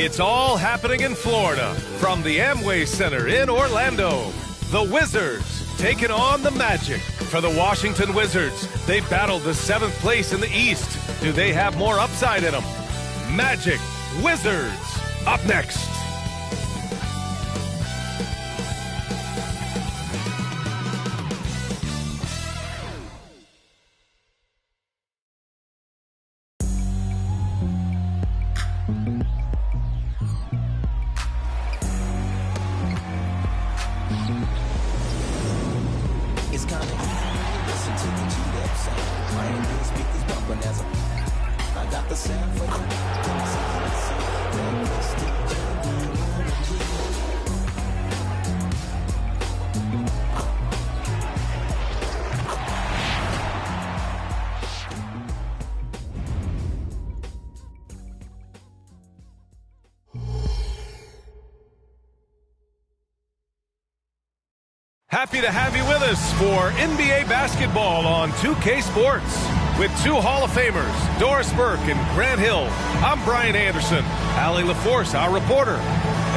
It's all happening in Florida from the Amway Center in Orlando. The Wizards taking on the Magic. For the Washington Wizards, they battled the 7th place in the East. Do they have more upside in them? Magic Wizards up next. Happy to have you with us for NBA basketball on 2K Sports. With 2 Hall of Famers, Doris Burke and Grant Hill, I'm Brian Anderson, Allie LaForce, our reporter.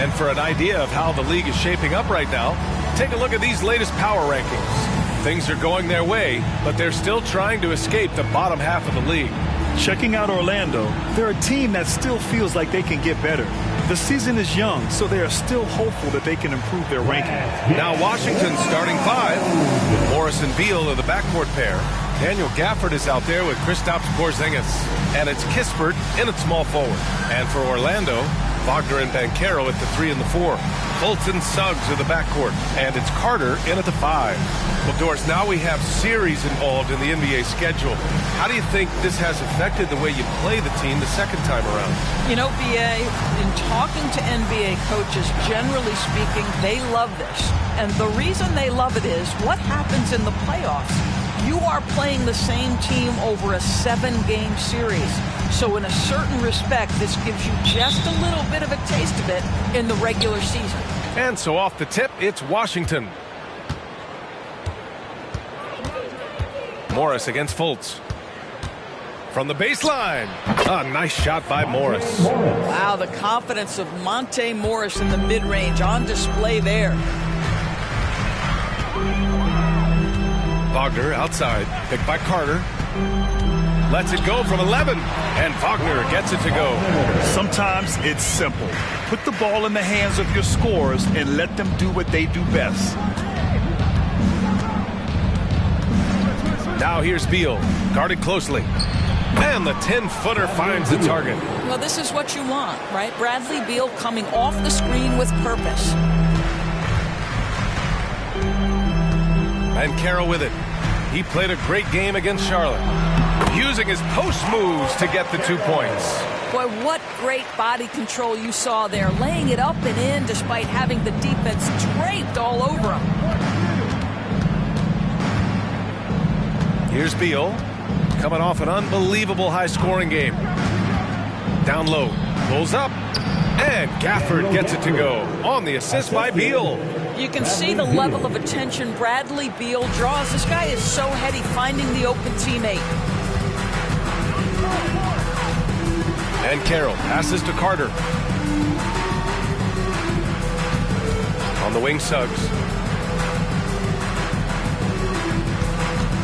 And for an idea of how the league is shaping up right now, take a look at these latest power rankings. Things are going their way, but they're still trying to escape the bottom half of the league. Checking out Orlando, they're a team that still feels like they can get better. The season is young, so they are still hopeful that they can improve their ranking. Now Washington starting 5. Morris and Beal are the backcourt pair. Daniel Gafford is out there with Kristaps Porzingis. And it's Kispert in at small forward. And for Orlando, Wagner and Banchero at the 3 and the 4. Fultz and Suggs are the backcourt. And it's Carter in at the 5. Well, Doris, now we have series involved in the NBA schedule. How do you think this has affected the way you play the team the second time around? You know, BA, in talking to NBA coaches, generally speaking, they love this. And the reason they love it is what happens in the playoffs. You are playing the same team over a 7-game series. So in a certain respect, this gives you just a little bit of a taste of it in the regular season. And so off the tip, it's Washington. Morris against Fultz. From the baseline. A nice shot by Morris. Wow, the confidence of Monte Morris in the mid-range on display there. Wagner outside, picked by Carter. Lets it go from 11, and Wagner gets it to go. Sometimes it's simple. Put the ball in the hands of your scorers and let them do what they do best. Now here's Beal, guarded closely. And the 10-footer finds the target. Well, this is what you want, right? Bradley Beal coming off the screen with purpose. Banchero with it. He played a great game against Charlotte, using his post moves to get the 2 points. Boy, what great body control you saw there, laying it up and in despite having the defense draped all over him. Here's Beal, coming off an unbelievable high-scoring game. Down low, pulls up, and Gafford gets it to go on the assist by Beal. You can see the level of attention Bradley Beal draws. This guy is so heady finding the open teammate. And Carroll passes to Carter. On the wing, Suggs.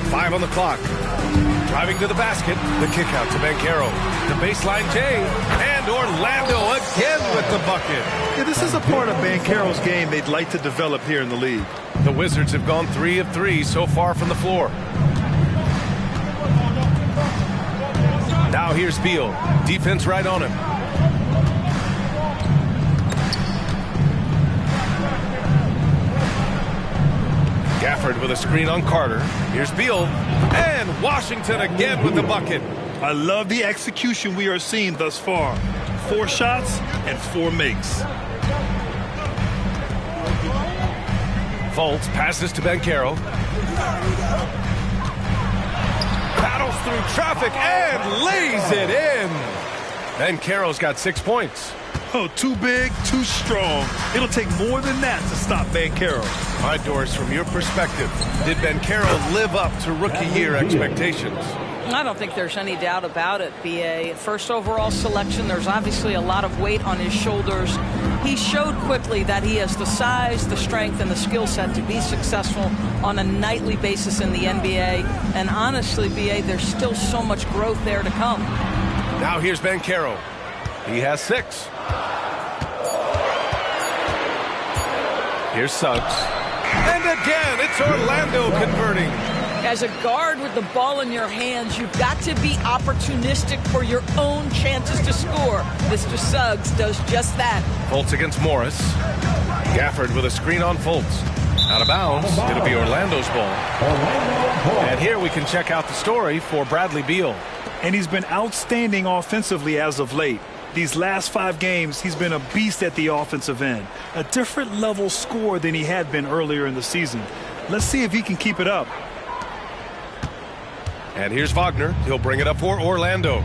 5 on the clock. Driving to the basket. The kick out to Banchero. The baseline J. And Orlando again with the bucket. Yeah, this is a part of Banchero's game they'd like to develop here in the league. The Wizards have gone 3 of 3 so far from the floor. Now here's Beal. Defense right on him. Gafford with a screen on Carter. Here's Beal. And Washington again with the bucket. I love the execution we are seeing thus far. 4 shots and 4 makes. Fultz passes to Banchero. Battles through traffic and lays it in. Banchero's got 6 points. Oh, too big, too strong. It'll take more than that to stop Banchero. All right, Doris, from your perspective, did Banchero live up to rookie year expectations? I don't think there's any doubt about it, B.A. First overall selection, there's obviously a lot of weight on his shoulders. He showed quickly that he has the size, the strength, and the skill set to be successful on a nightly basis in the NBA. And honestly, B.A., there's still so much growth there to come. Now here's Banchero. He has 6. Here's Suggs. And again, it's Orlando converting. As a guard with the ball in your hands, you've got to be opportunistic for your own chances to score. Mr. Suggs does just that. Fultz against Morris. Gafford with a screen on Fultz. Out of bounds. It'll be Orlando's ball. And here we can check out the story for Bradley Beal. And he's been outstanding offensively as of late. These last 5 games, he's been a beast at the offensive end. A different level scorer than he had been earlier in the season. Let's see if he can keep it up. And here's Wagner. He'll bring it up for Orlando.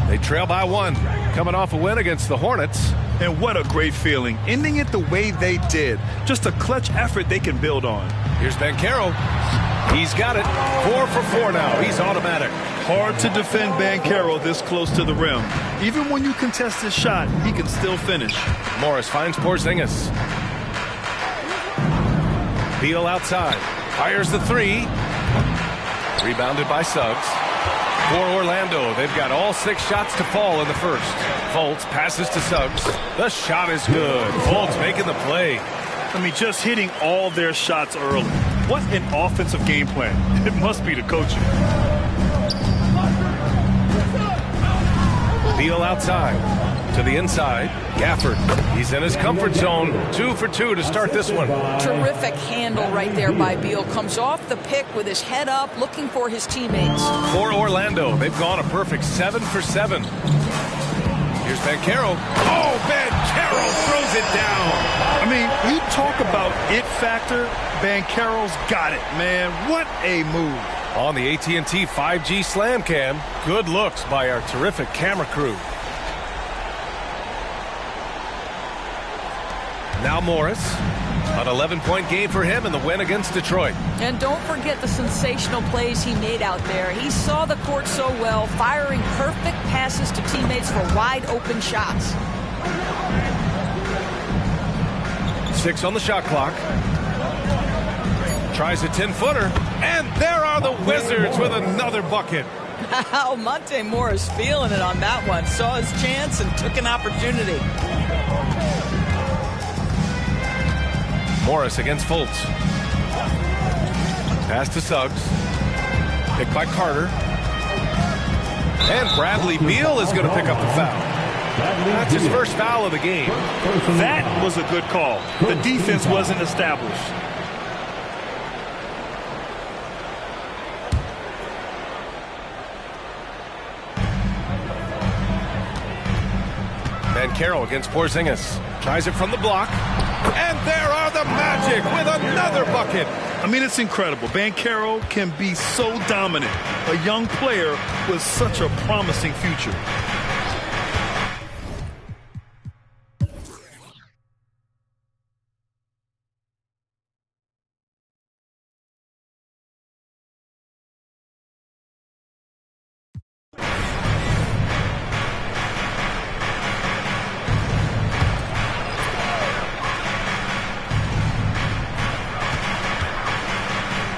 They trail by 1. Coming off a win against the Hornets. And what a great feeling. Ending it the way they did. Just a clutch effort they can build on. Here's Banchero. He's got it. 4 for 4 now. He's automatic. Hard to defend Banchero this close to the rim. Even when you contest his shot, he can still finish. Morris finds Porzingis. Beal outside. Fires the 3. Rebounded by Suggs. For Orlando, they've got all 6 shots to fall in the first. Fultz passes to Suggs. The shot is good. Fultz making the play. I mean, just hitting all their shots early. What an offensive game plan. It must be the coaching. Beal outside. To the inside. Gafford. He's in his comfort zone. 2 for 2 to start this one. Terrific handle right there by Beal. Comes off the pick with his head up, looking for his teammates. For Orlando, they've gone a perfect 7 for 7. Here's Banchero. Oh, Banchero throws it down. I mean, you talk about it factor. Banchero's got it, man. What a move. On the AT&T 5G Slam Cam, good looks by our terrific camera crew. Now Morris, an 11-point game for him in the win against Detroit. And don't forget the sensational plays he made out there. He saw the court so well, firing perfect passes to teammates for wide-open shots. 6 on the shot clock. Tries a 10-footer, and there are the Wizards with another bucket. How Monte Morris feeling it on that one. Saw his chance and took an opportunity. Morris against Fultz. Pass to Suggs. Picked by Carter. And Bradley Beal is going to pick up the foul. That's his first foul of the game. That was a good call. The defense wasn't established. Banchero against Porzingis. Tries it from the block. And there are the Magic with another bucket. I mean, it's incredible. Banchero can be so dominant. A young player with such a promising future.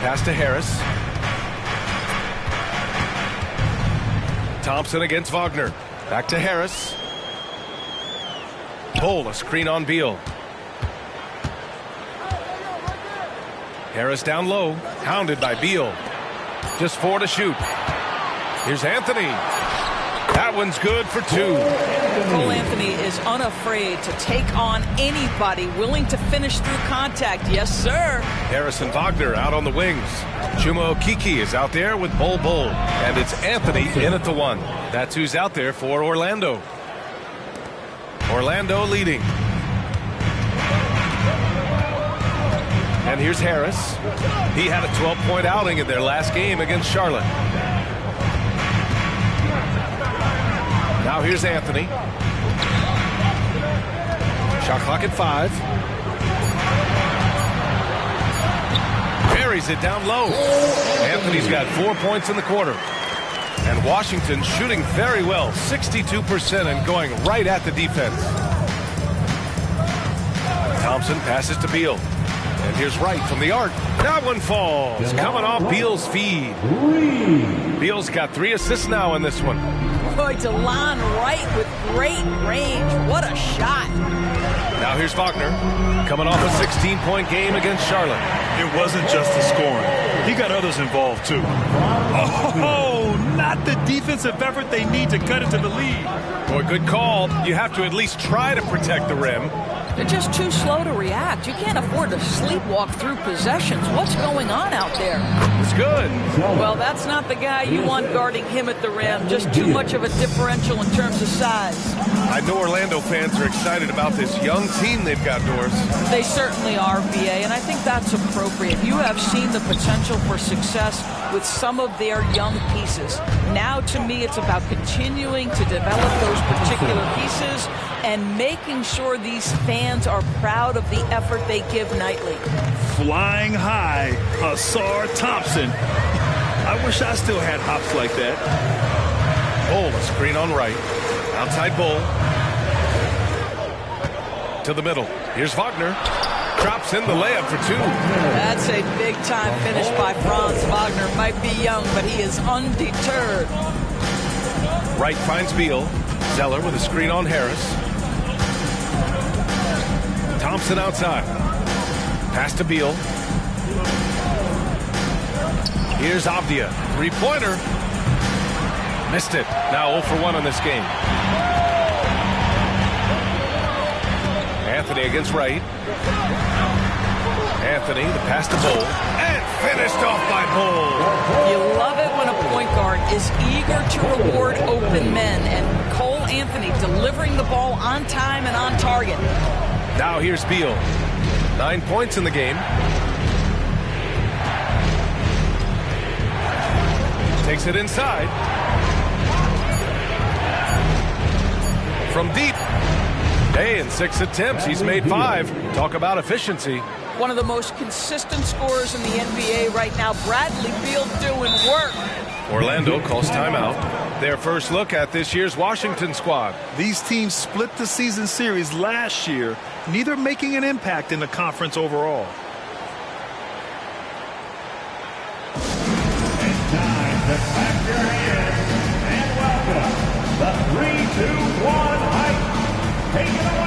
Pass to Harris. Thompson against Wagner. Back to Harris. Pull a screen on Beal. Harris down low. Hounded by Beal. Just 4 to shoot. Here's Anthony. That one's good for 2. Cole Anthony is unafraid to take on anybody willing to finish through contact. Yes, sir. Harrison Wagner out on the wings. Chuma Okeke is out there with Bol Bol. And it's Anthony in at the 1. That's who's out there for Orlando. Orlando leading. And here's Harris. He had a 12-point outing in their last game against Charlotte. Now here's Anthony. Shot clock at 5. Buries it down low. Anthony's got 4 points in the quarter. And Washington shooting very well, 62%, and going right at the defense. Thompson passes to Beal. And here's Wright from the arc. That one falls. Coming off Beal's feed. Beal's got 3 assists now in this one. Boy, DeLon Wright with great range. What a shot. Now here's Wagner. Coming off a 16-point game against Charlotte. It wasn't just the scoring. He got others involved, too. Oh, not the defensive effort they need to cut into the lead. Boy, good call. You have to at least try to protect the rim. They're just too slow to react. You can't afford to sleepwalk through possessions. What's going on out there? It's good. Well, that's not the guy you want guarding him at the rim. Just too much of a differential in terms of size. I know Orlando fans are excited about this young team they've got, Doris. They certainly are, VA, and I think that's appropriate. You have seen the potential for success with some of their young pieces. Now, to me, it's about continuing to develop those particular pieces and making sure these fans are proud of the effort they give nightly. Flying high, Asar Thompson. I wish I still had hops like that. Bull, a screen on right. Outside Bull. To the middle. Here's Wagner. Drops in the layup for 2. That's a big-time finish by Franz Wagner. Might be young, but he is undeterred. Wright finds Beal. Zeller with a screen on Harris. Thompson outside. Pass to Beal. Here's Avdia. 3-pointer. Missed it. Now 0 for 1 in this game. Anthony against Wright. Anthony, the pass to Bull. And finished off by Bull. You love it when a point guard is eager to reward open men. And Cole Anthony delivering the ball on time and on target. Now here's Beal. 9 points in the game. Takes it inside. From deep. Hey, in 6 attempts, he's made 5. Talk about efficiency. One of the most consistent scorers in the NBA right now. Bradley Beal doing work. Orlando calls timeout. Their first look at this year's Washington squad. These teams split the season series last year, neither making an impact in the conference overall. It's time to clap your hands and welcome the 3-2-1 hype. Take it away.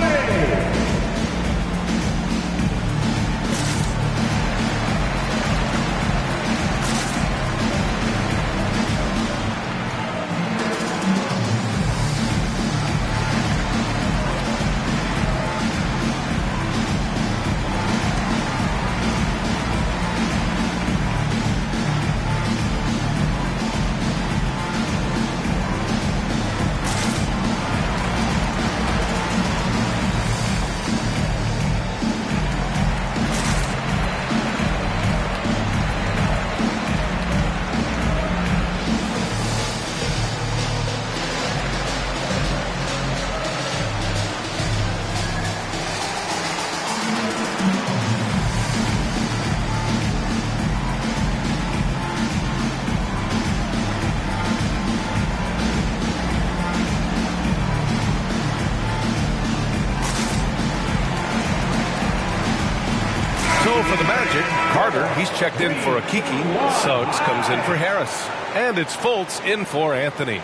For the Magic, Carter, he's checked in for Akiki. Suggs comes in for Harris. And it's Fultz in for Anthony.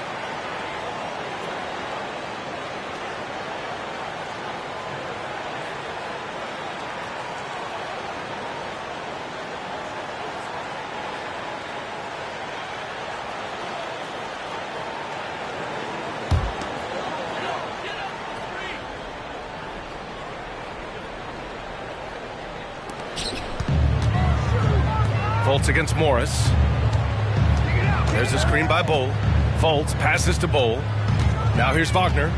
Fultz against Morris. There's a screen by Bull. Fultz passes to Bull. Now here's Wagner.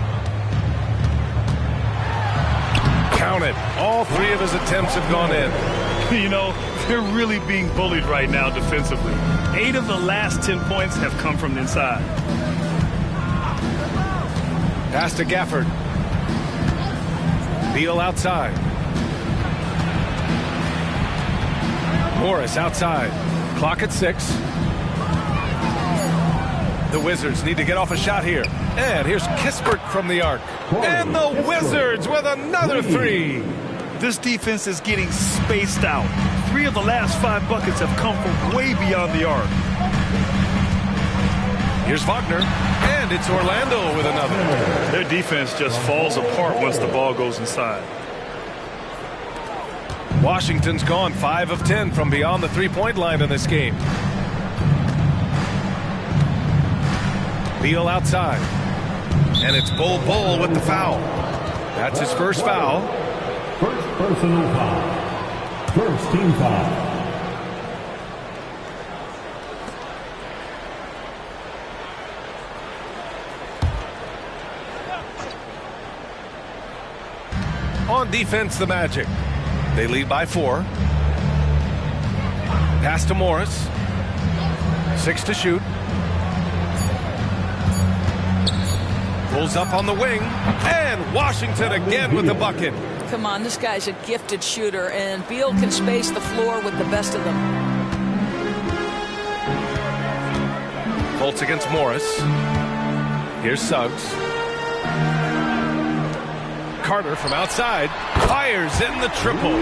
Count it. All 3 of his attempts have gone in. You know, they're really being bullied right now defensively. 8 of the last 10 points have come from the inside. Pass to Gafford. Beal outside. Morris outside. Clock at 6. The Wizards need to get off a shot here. And here's Kispert from the arc. And the Wizards with another three. This defense is getting spaced out. 3 of the last 5 buckets have come from way beyond the arc. Here's Wagner, and it's Orlando with another. Their defense just falls apart once the ball goes inside. Washington's gone 5 of 10 from beyond the three-point line in this game. Beal outside. And it's Bol with the foul. That's his first foul. First personal foul. First team foul. On defense, the Magic. They lead by 4. Pass to Morris. 6 to shoot. Pulls up on the wing. And Washington again with the bucket. Come on, this guy's a gifted shooter, and Beal can space the floor with the best of them. Fultz against Morris. Here's Suggs. Carter from outside fires in the triple.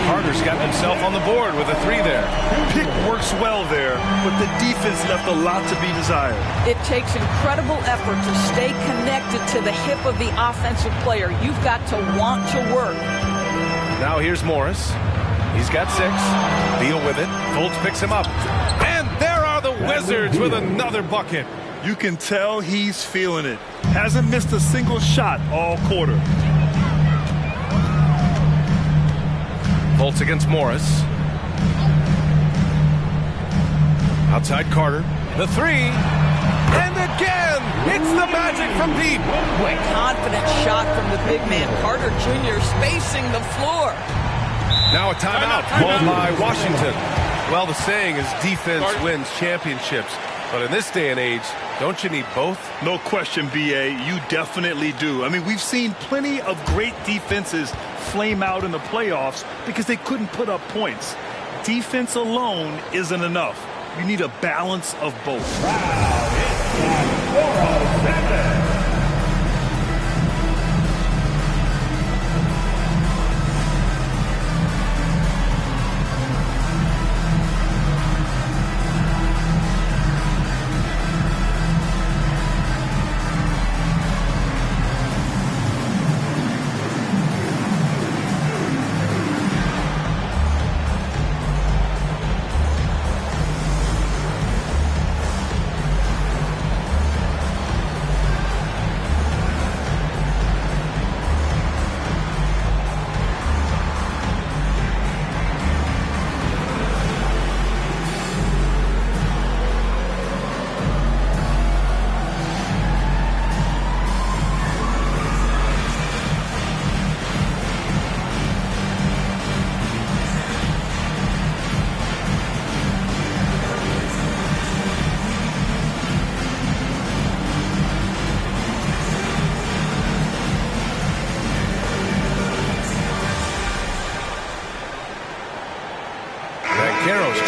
Carter's got himself on the board with a 3 there. Pick works well there, but the defense left a lot to be desired. It takes incredible effort to stay connected to the hip of the offensive player. You've got to want to work. Now here's Morris. He's got 6. Beal with it. Fultz picks him up. And there are the Wizards with another bucket. You can tell he's feeling it. Hasn't missed a single shot all quarter. Fultz against Morris. Outside Carter. The 3. And again, it's the Magic from deep. Boy, confident shot from the big man. Carter Jr. spacing the floor. Now a timeout called by Washington. Well, the saying is defense wins championships. But in this day and age, don't you need both? No question, B.A. You definitely do. I mean, we've seen plenty of great defenses flame out in the playoffs because they couldn't put up points. Defense alone isn't enough. You need a balance of both.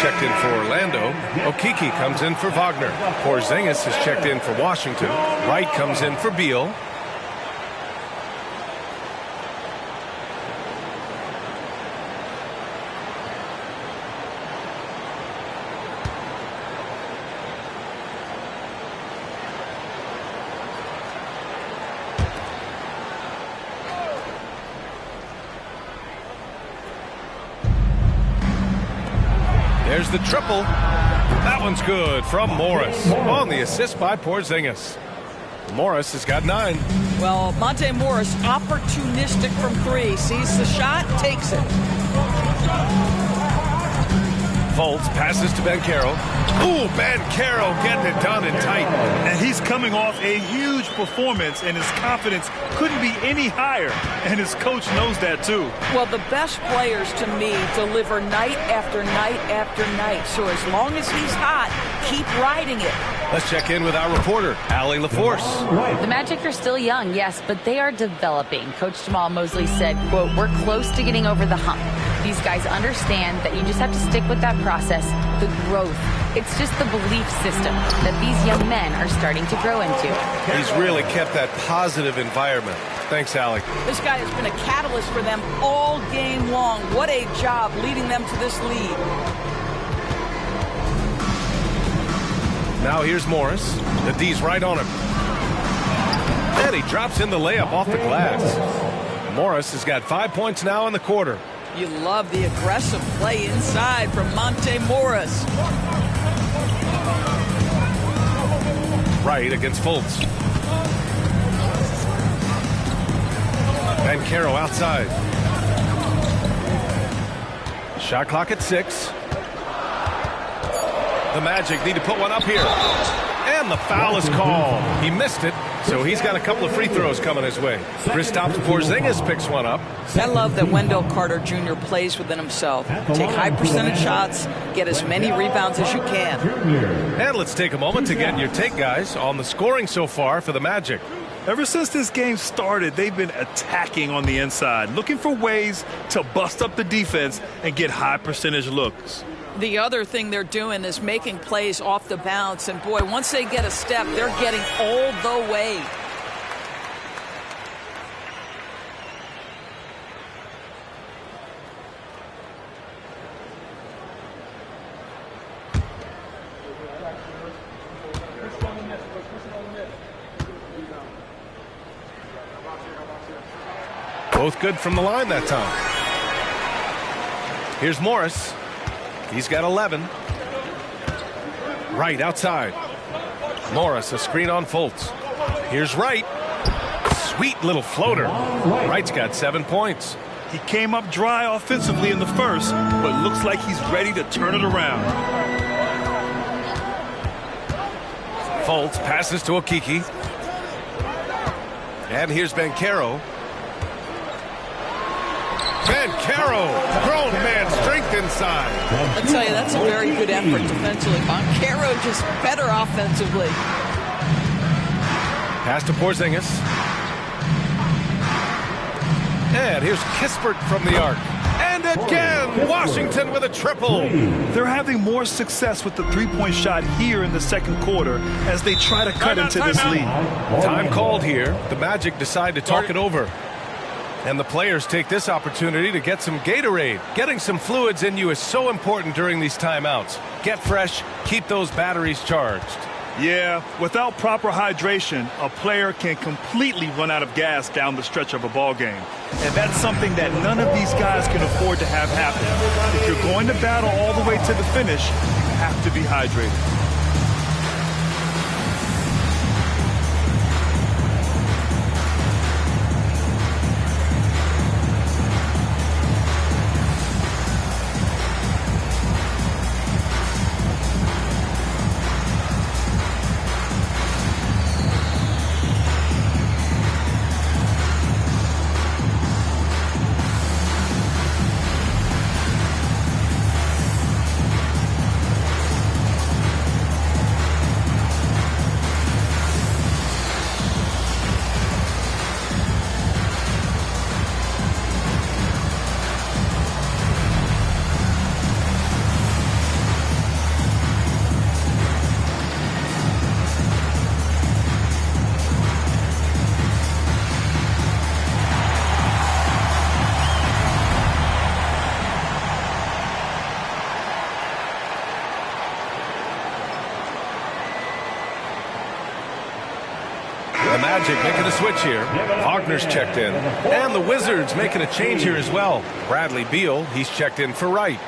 Checked in for Orlando. Okeke comes in for Wagner. Porzingis is checked in for Washington. Wright comes in for Beal. There's the triple. That one's good from Morris on the assist by Porzingis. Morris has got 9. Well, Monte Morris, opportunistic from 3. Sees the shot, takes it. Fultz passes to Banchero. Ooh, Banchero getting it done and tight. And he's coming off a huge performance, and his confidence couldn't be any higher. And his coach knows that, too. Well, the best players, to me, deliver night after night after night. So as long as he's hot, keep riding it. Let's check in with our reporter, Allie LaForce. The Magic are still young, yes, but they are developing. Coach Jamal Mosley said, quote, "We're close to getting over the hump. These guys understand that you just have to stick with that process. the growth. It's just the belief system that these young men are starting to grow into. He's really kept that positive environment. Thanks, Alec. This guy has been a catalyst for them all game long. What a job leading them to this lead. Now here's Morris. The D's right on him. And he drops in the layup off the glass. Morris has got 5 points now in the quarter. You love the aggressive play inside from Monte Morris. Right against Fultz. And Caro outside. Shot clock at 6. The Magic need to put one up here. And the foul is called. He missed it, so he's got a couple of free throws coming his way. Kristaps Porzingis picks one up. I love that Wendell Carter Jr. plays within himself. Take high percentage shots, get as many rebounds as you can. And let's take a moment to get your take, guys, on the scoring so far for the Magic. Ever since this game started, they've been attacking on the inside, looking for ways to bust up the defense and get high percentage looks. The other thing they're doing is making plays off the bounce. And, boy, once they get a step, they're getting all the way. Both good from the line that time. Here's Morris. He's got 11. Right outside. Morris, a screen on Fultz. Here's Wright. Sweet little floater. Wright's got 7 points. He came up dry offensively in the first, but looks like he's ready to turn it around. Fultz passes to Okiki. And here's Caro. Caro, grown man strength inside. I tell you, that's a very good effort defensively. Caro just better offensively. Pass to Porzingis. And here's Kispert from the arc. And again, Washington with a triple. They're having more success with the three-point shot here in the second quarter as they try to cut into this lead. Time called here. The Magic decide to talk it over. And the players take this opportunity to get some Gatorade. Getting some fluids in you is so important during these timeouts. Get fresh, keep those batteries charged. Yeah, without proper hydration, a player can completely run out of gas down the stretch of a ball game. And that's something that none of these guys can afford to have happen. If you're going to battle all the way to the finish, you have to be hydrated. The Magic making a switch here. Wagner's checked in. And the Wizards making a change here as well. Bradley Beal, he's checked in for Wright.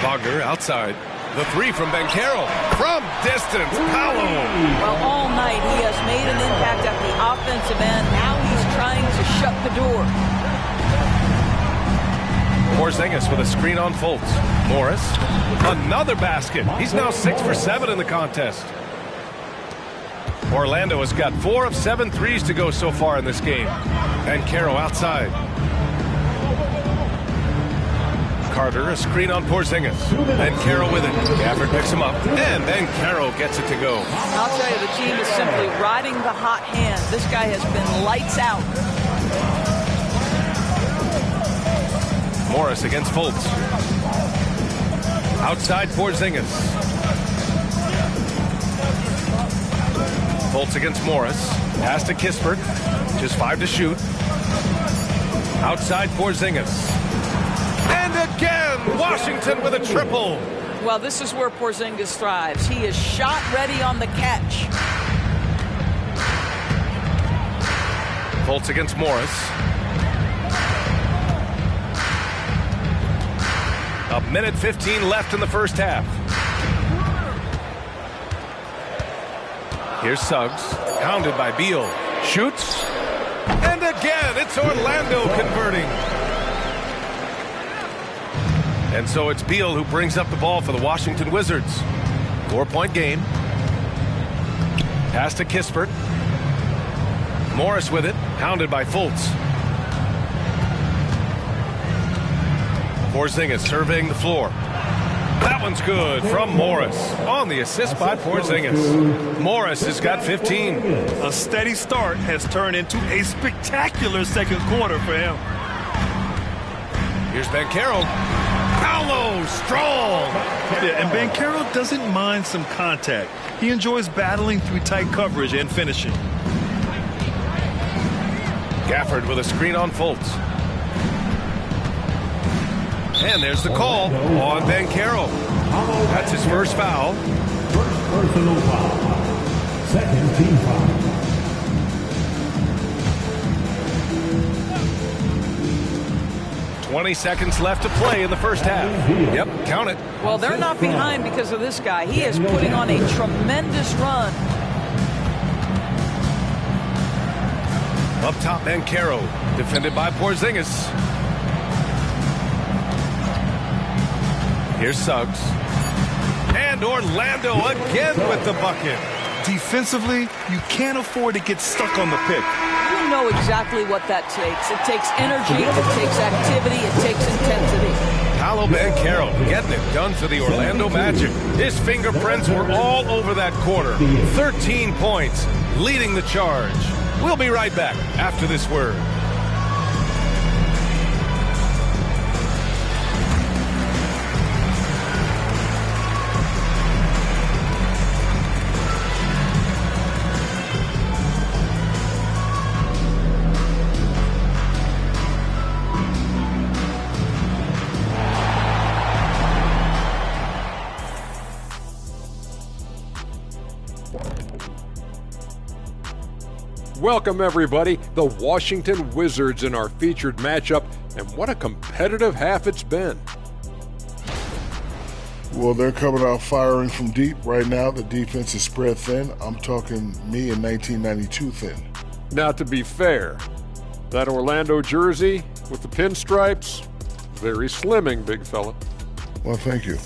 Wagner outside. The three from Caro. From distance, Paolo. Well, all night he has made an impact at the offensive end. Now he's trying to shut the door. Porzingis with a screen on Fultz. Morris, another basket. He's now 6 for 7 in the contest. Orlando has got 4 of 7 threes to go so far in this game. Banchero outside. Carter, a screen on Porzingis. Banchero with it. Gafford picks him up, and Banchero gets it to go. I'll tell you, the team is simply riding the hot hand. This guy has been lights out. Morris against Fultz. Outside Porzingis. Fultz against Morris. Pass to Kispert. Just 5 to shoot. Outside Porzingis. And again, Washington with a triple. Well, this is where Porzingis thrives. He is shot ready on the catch. Fultz against Morris. A minute 15 left in the first half. Here's Suggs, hounded by Beal. Shoots. And again, it's Orlando converting. And so it's Beal who brings up the ball for the Washington Wizards. 4-point game. Pass to Kispert. Morris with it, hounded by Fultz. Porzingis surveying the floor. That one's good from Morris on the assist by Porzingis. Morris has got 15. A steady start has turned into a spectacular second quarter for him. Here's Banchero. Paolo, strong. Yeah, and Banchero doesn't mind some contact. He enjoys battling through tight coverage and finishing. Gafford with a screen on Fultz. And there's the call on Banchero. That's his first foul. First personal foul. Second team foul. $20 seconds left to play in the first half. Yep, count it. Well, they're not behind because of this guy. He is putting on a tremendous run. Up top, Banchero, defended by Porzingis. Here's Suggs. And Orlando again with the bucket. Defensively, you can't afford to get stuck on the pick. You know exactly what that takes. It takes energy, it takes activity, it takes intensity. Paolo Banchero getting it done for the Orlando Magic. His fingerprints were all over that quarter. 13 points, leading the charge. We'll be right back after this word. Welcome, everybody. The Washington Wizards in our featured matchup, and what a competitive half it's been. Well, they're coming out firing from deep right now. The defense is spread thin. I'm talking me in 1992 thin. Now, to be fair, that Orlando jersey with the pinstripes, very slimming, big fella. Well, thank you.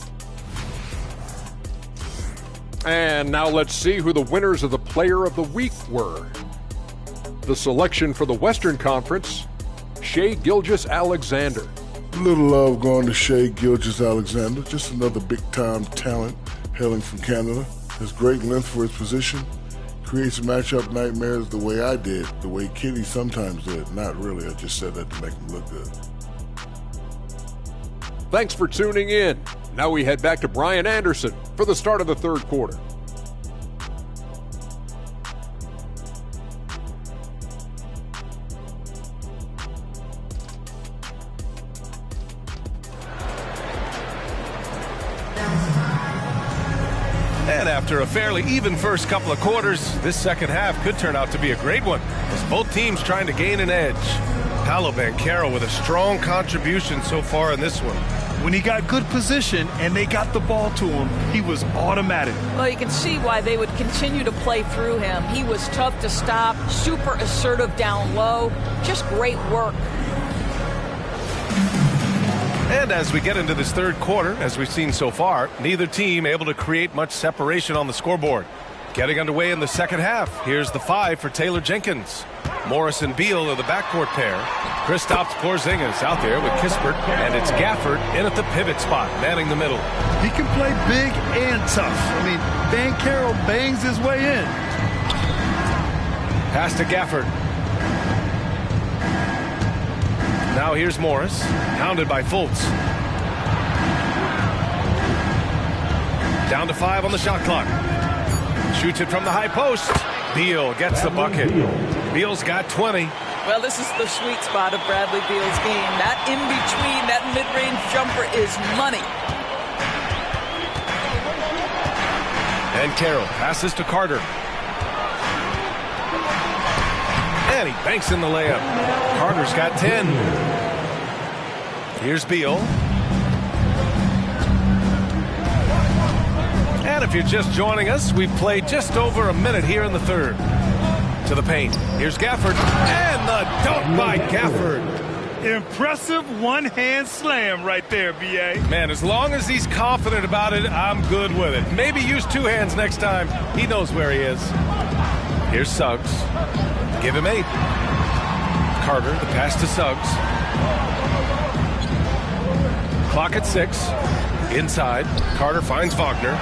And now let's see who the winners of the Player of the Week were. The selection for the Western Conference, Shai Gilgeous-Alexander. A little love going to Shai Gilgeous-Alexander, just another big-time talent hailing from Canada. Has great length for his position. Creates matchup nightmares the way I did, the way Kitty sometimes did. Not really, I just said that to make him look good. Thanks for tuning in. Now we head back to Brian Anderson for the start of the third quarter. And after a fairly even first couple of quarters, this second half could turn out to be a great one, as both teams trying to gain an edge. Paolo Banchero with a strong contribution so far in this one. When he got good position and they got the ball to him, he was automatic. Well, you can see why they would continue to play through him. He was tough to stop, super assertive down low, just great work. And as we get into this third quarter, as we've seen so far, neither team able to create much separation on the scoreboard. Getting underway in the second half. Here's the 5 for Taylor Jenkins. Morris and Beal are the backcourt pair. Kristaps Porzingis out there with Kispert, and it's Gafford in at the pivot spot, manning the middle. He can play big and tough. I mean, Banchero bangs his way in. Pass to Gafford. Now here's Morris, hounded by Fultz. Down to 5 on the shot clock. Shoots it from the high post. Beal gets the bucket. Beal's got 20. Well, this is the sweet spot of Bradley Beal's game. That in-between, that mid-range jumper is money. And Carroll passes to Carter. And he banks in the layup. Carter's got 10. Here's Beal. And if you're just joining us, we've played just over a minute here in the third. To the paint. Here's Gafford. And the dunk by Gafford. Impressive one-hand slam right there, B.A. Man, as long as he's confident about it, I'm good with it. Maybe use 2 hands next time. He knows where he is. Here's Suggs. Give him 8. Carter, the pass to Suggs. Clock at 6. Inside. Carter finds Wagner.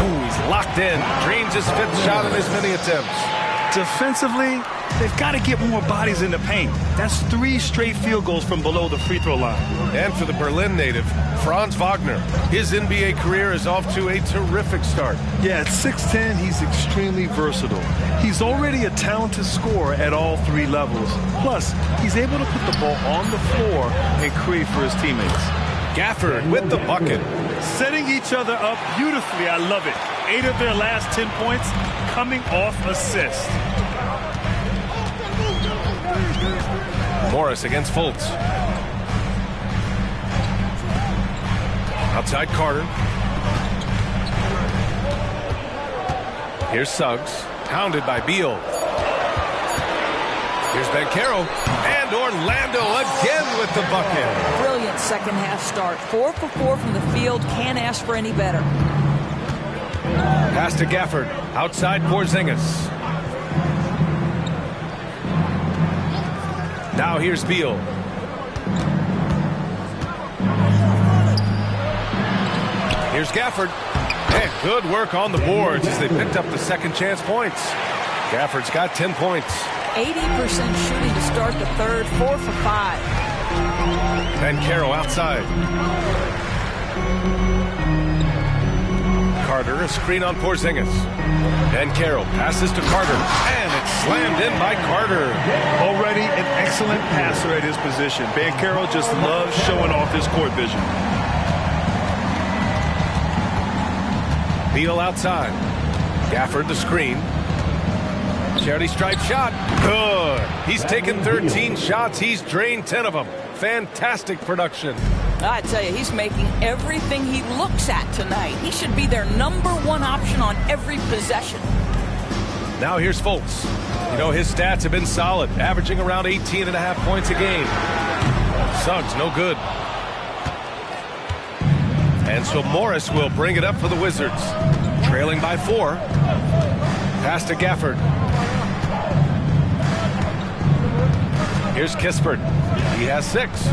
Ooh, he's locked in. Drains his 5th shot in as many attempts. Defensively, they've got to get more bodies in the paint. That's 3 straight field goals from below the free throw line. And for the Berlin native, Franz Wagner. His NBA career is off to a terrific start. Yeah, at 6'10", he's extremely versatile. He's already a talented scorer at all 3 levels. Plus, he's able to put the ball on the floor and create for his teammates. Gafford with the bucket. Setting each other up beautifully. I love it. 8 of their last 10 points coming off assists. Morris against Fultz. Outside Carter. Here's Suggs, hounded by Beal. Here's Banchero, and Orlando again with the bucket. Brilliant second half start. 4 for 4 from the field. Can't ask for any better. Pass to Gafford, outside Porzingis. Now here's Beal. Here's Gafford. And good work on the boards as they picked up the second chance points. Gafford's got 10 points. 80% shooting to start the third. 4 for 5. Banchero outside. Carter, a screen on Porzingis. Banchero passes to Carter, and it's slammed in by Carter. Already an excellent passer at his position. Banchero just loves showing off his court vision. Beal outside. Gafford the screen. Charity stripe shot. Good. He's taken 13 shots. He's drained 10 of them. Fantastic production. I tell you, he's making everything he looks at tonight. He should be their #1 option on every possession. Now here's Fultz. You know, his stats have been solid, averaging around 18.5 points a game. Suggs, no good. And so Morris will bring it up for the Wizards. Trailing by 4. Pass to Gafford. Here's Kispert. He has 6.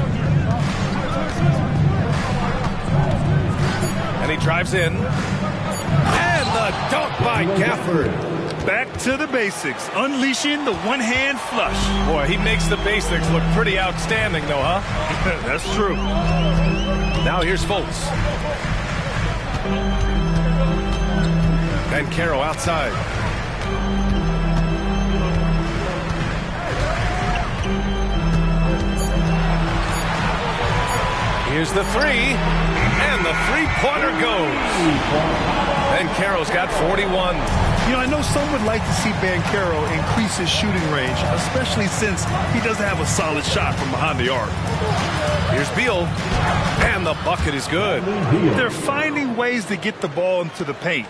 And he drives in. And the dunk by Gafford. Back to the basics, unleashing the one-hand flush. Boy, he makes the basics look pretty outstanding, though, huh? That's true. Now here's Fultz. Banchero outside. Here's the 3, and the 3-pointer goes. Banchero's got 41. You know, I know some would like to see Banchero increase his shooting range, especially since he doesn't have a solid shot from behind the arc. Here's Beal, and the bucket is good. They're finding ways to get the ball into the paint.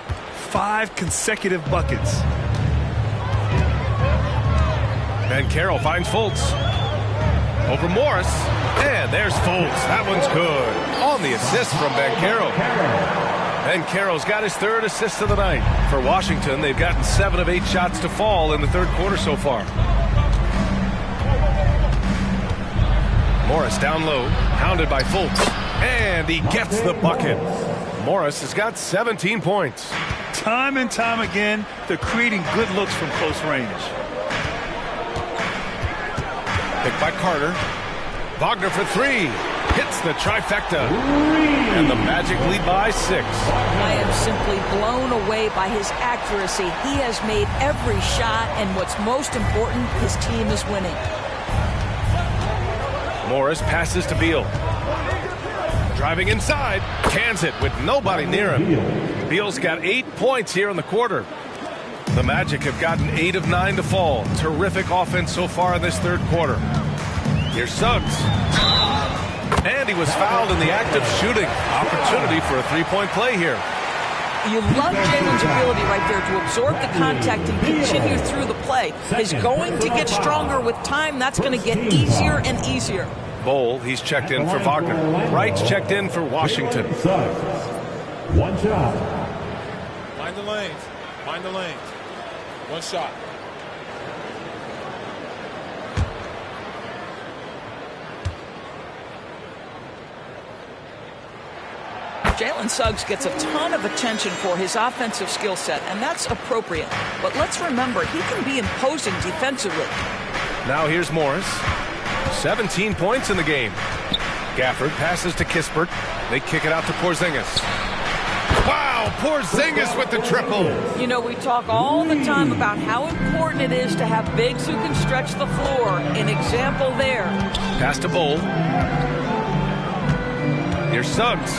5 consecutive buckets. Banchero finds Fultz. Over Morris, and there's Fultz. That one's good. On the assist from Banchero. And Carroll's got his third assist of the night. For Washington, they've gotten 7 of 8 shots to fall in the third quarter so far. Morris down low, hounded by Fultz, and he gets the bucket. Morris has got 17 points. Time and time again, they're creating good looks from close range. Picked by Carter. Wagner for 3. Hits the trifecta. And the Magic lead by 6. I am simply blown away by his accuracy. He has made every shot, and what's most important, his team is winning. Morris passes to Beal. Driving inside, cans it with nobody near him. Beal's got 8 points here in the quarter. The Magic have gotten 8 of 9 to fall. Terrific offense so far in this third quarter. Here's Suggs. And he was fouled in the act of shooting. Opportunity for a three-point play here. You love Jalen's ability right there to absorb the contact and continue through the play. He's going to get stronger with time. That's going to get easier and easier. Bowl, he's checked in for Wagner. Wright's checked in for Washington. One shot. Mind the lanes. Mind the lanes. One shot. Jalen Suggs gets a ton of attention for his offensive skill set, and that's appropriate. But let's remember, he can be imposing defensively. Now here's Morris. 17 points in the game. Gafford passes to Kispert. They kick it out to Porzingis. Wow, Porzingis with the triple. You know, we talk all the time about how important it is to have bigs who can stretch the floor. An example there. Pass to Bowl. Here's Suggs.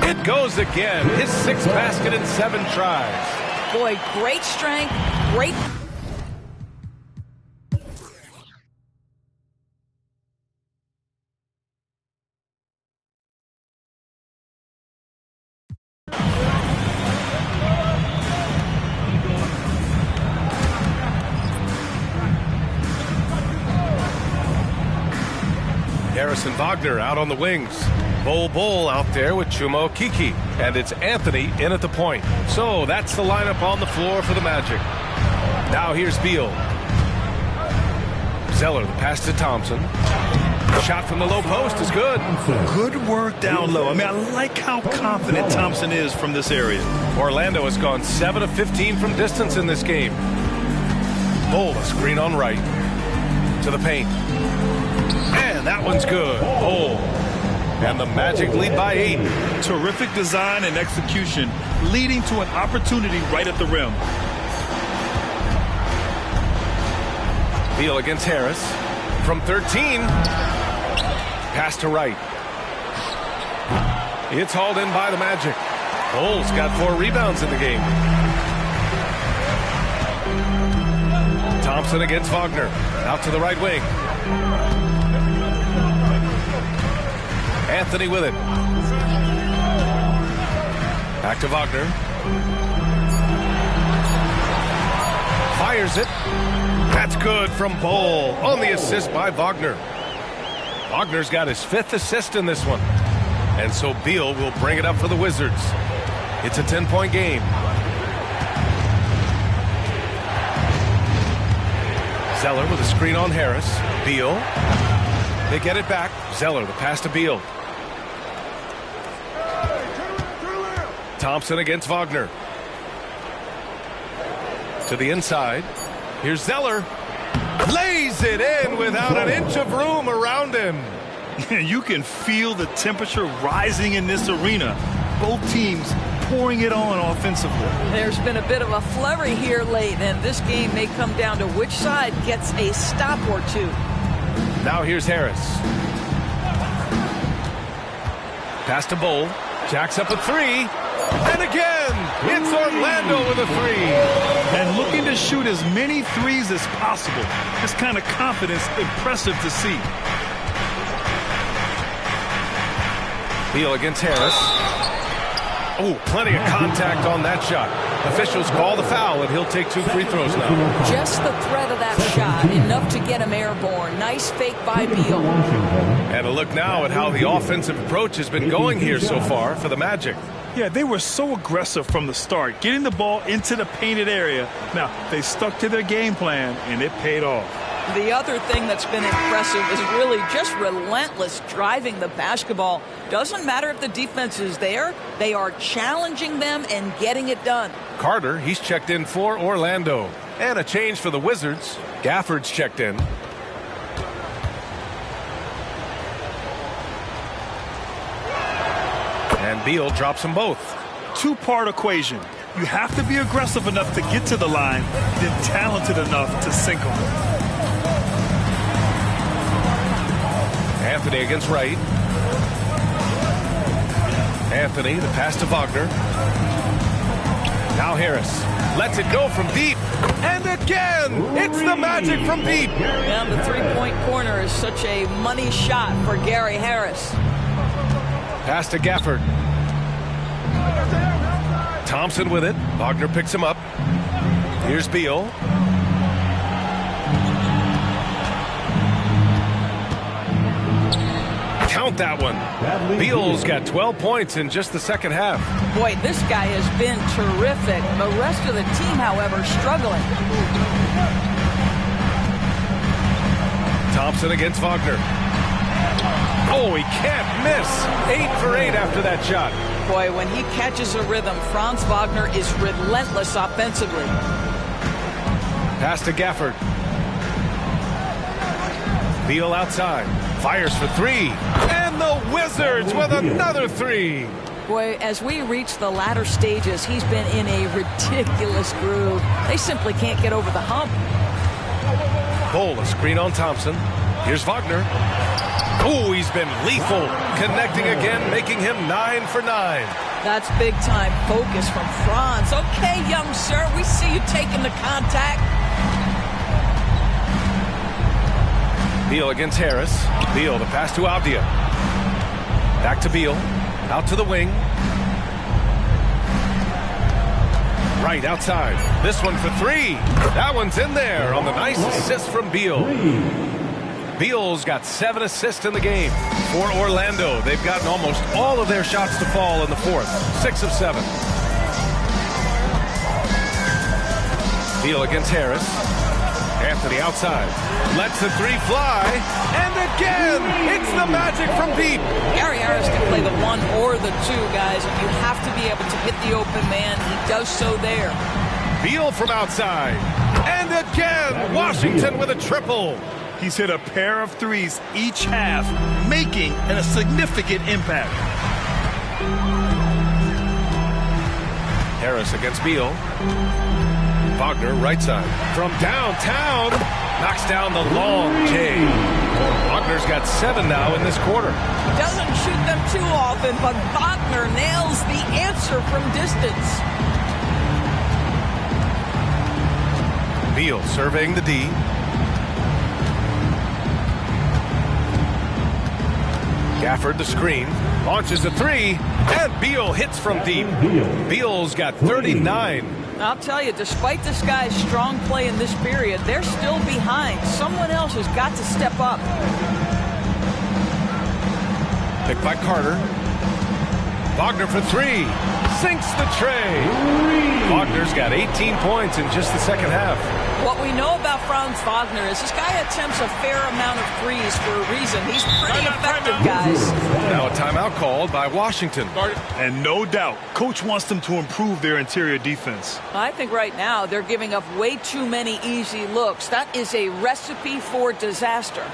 It goes again. His 6th basket in 7 tries. Boy, great strength, great. Harrison Wagner out on the wings. Bol out there with Chuma Okeke. And it's Anthony in at the point. So that's the lineup on the floor for the Magic. Now here's Beal. Zeller, the pass to Thompson. Shot from the low post is good. Good work down low. I mean, I like how confident Thompson is from this area. Orlando has gone 7 of 15 from distance in this game. Bol, a screen on Wright. To the paint. And that one's good. Bol. And the Magic lead by 8. Terrific design and execution, leading to an opportunity right at the rim. Beal against Harris. From 13. Pass to Wright. It's hauled in by the Magic. Bol's got 4 rebounds in the game. Thompson against Wagner. Out to the right wing. Anthony with it. Back to Wagner. Fires it. That's good from Bol on the assist by Wagner. Wagner's got his 5th assist in this one. And so Beal will bring it up for the Wizards. It's a 10-point game. Zeller with a screen on Harris. Beal. They get it back. Zeller, the pass to Beal. Thompson against Wagner. To the inside. Here's Zeller. Lays it in without an inch of room around him. You can feel the temperature rising in this arena. Both teams pouring it on offensively. There's been a bit of a flurry here late, and this game may come down to which side gets a stop or two. Now here's Harris. Pass to Bol. Jacks up a 3. And again, it's Orlando with a 3. And looking to shoot as many threes as possible. This kind of confidence, impressive to see. Beal against Harris. Oh, plenty of contact on that shot. Officials call the foul, and he'll take 2 free throws now. Just the threat of that shot, enough to get him airborne. Nice fake by Beal. And a look now at how the offensive approach has been going here so far for the Magic. Yeah, they were so aggressive from the start, getting the ball into the painted area. Now, they stuck to their game plan, and it paid off. The other thing that's been impressive is really just relentless driving the basketball. Doesn't matter if the defense is there, they are challenging them and getting it done. Carter, he's checked in for Orlando. And a change for the Wizards. Gafford's checked in. And Beal drops them both. Two-part equation. You have to be aggressive enough to get to the line, then talented enough to sink them. Anthony against Wright. Anthony, the pass to Wagner. Now Harris lets it go from deep. And again, it's the magic from deep. And the three-point corner is such a money shot for Gary Harris. Pass to Gafford. Thompson with it. Wagner picks him up. Here's Beal. Count that one. Beal's got 12 points in just the second half. Boy, this guy has been terrific. The rest of the team, however, struggling. Thompson against Wagner. Oh, he can't miss. 8 for 8 after that shot. Boy, when he catches a rhythm, Franz Wagner is relentless offensively. Pass to Gafford. Beal outside. Fires for three. And the Wizards with another three. Boy, as we reach the latter stages, he's been in a ridiculous groove. They simply can't get over the hump. Cole, a screen on Thompson. Here's Wagner. Oh, he's been lethal. Connecting again, making him 9 for 9. That's big-time focus from Franz. Okay, young sir, we see you taking the contact. Beal against Harris. Beal, the pass to Avdia. Back to Beal. Out to the wing. Right outside. This one for three. That one's in there on the nice assist from Beal. Beal's got 7 assists in the game. For Orlando, they've gotten almost all of their shots to fall in the fourth. 6 of 7. Beal against Harris. Anthony outside. Lets the three fly. And again, it's the magic from deep. Gary Harris can play the 1 or the 2, guys. And you have to be able to hit the open man. He does so there. Beal from outside. And again, Washington with a triple. He's hit a pair of threes each half, making a significant impact. Harris against Beal. Wagner right side. From downtown, knocks down the long J. Wagner's got 7 now in this quarter. Doesn't shoot them too often, but Wagner nails the answer from distance. Beal surveying the D. Gafford the screen, launches a three, and Beal hits from deep. Beal's got 39. I'll tell you, despite this guy's strong play in this period, they're still behind. Someone else has got to step up. Picked by Carter. Wagner for three. Sinks the tray. Wagner's got 18 points in just the second half. What we know about Franz Wagner is this guy attempts a fair amount of threes for a reason. He's pretty effective, guys. Now a timeout called by Washington. And no doubt, coach wants them to improve their interior defense. I think right now they're giving up way too many easy looks. That is a recipe for disaster.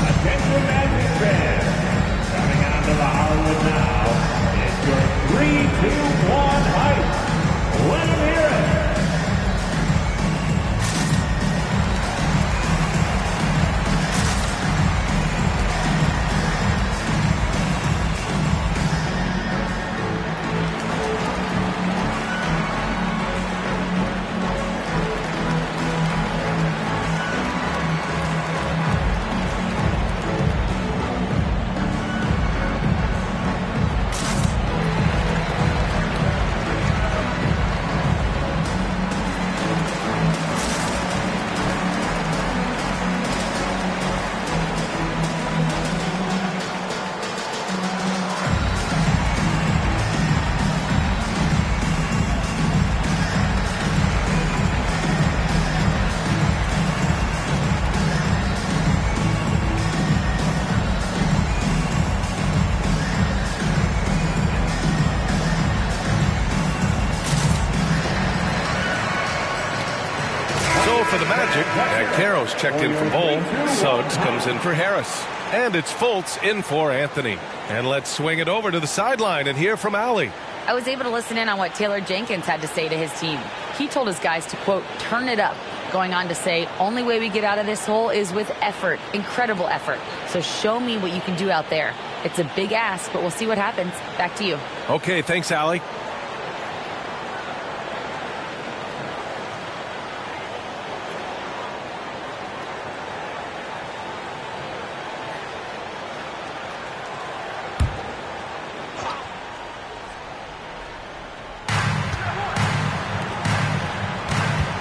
Attention Magic fans. Coming onto the hardwood now. It's your 3-2-1 hype. Let them hear it. go for the Magic. Banchero's checked in for Bull. Suggs comes in for Harris. And it's Fultz in for Anthony. And let's swing it over to the sideline and hear from Allie. I was able to listen in on what Taylor Jenkins had to say to his team. He told his guys to, quote, turn it up, going on to say, only way we get out of this hole is with effort, incredible effort. So show me what you can do out there. It's a big ask, but we'll see what happens. Back to you. Okay, thanks, Allie.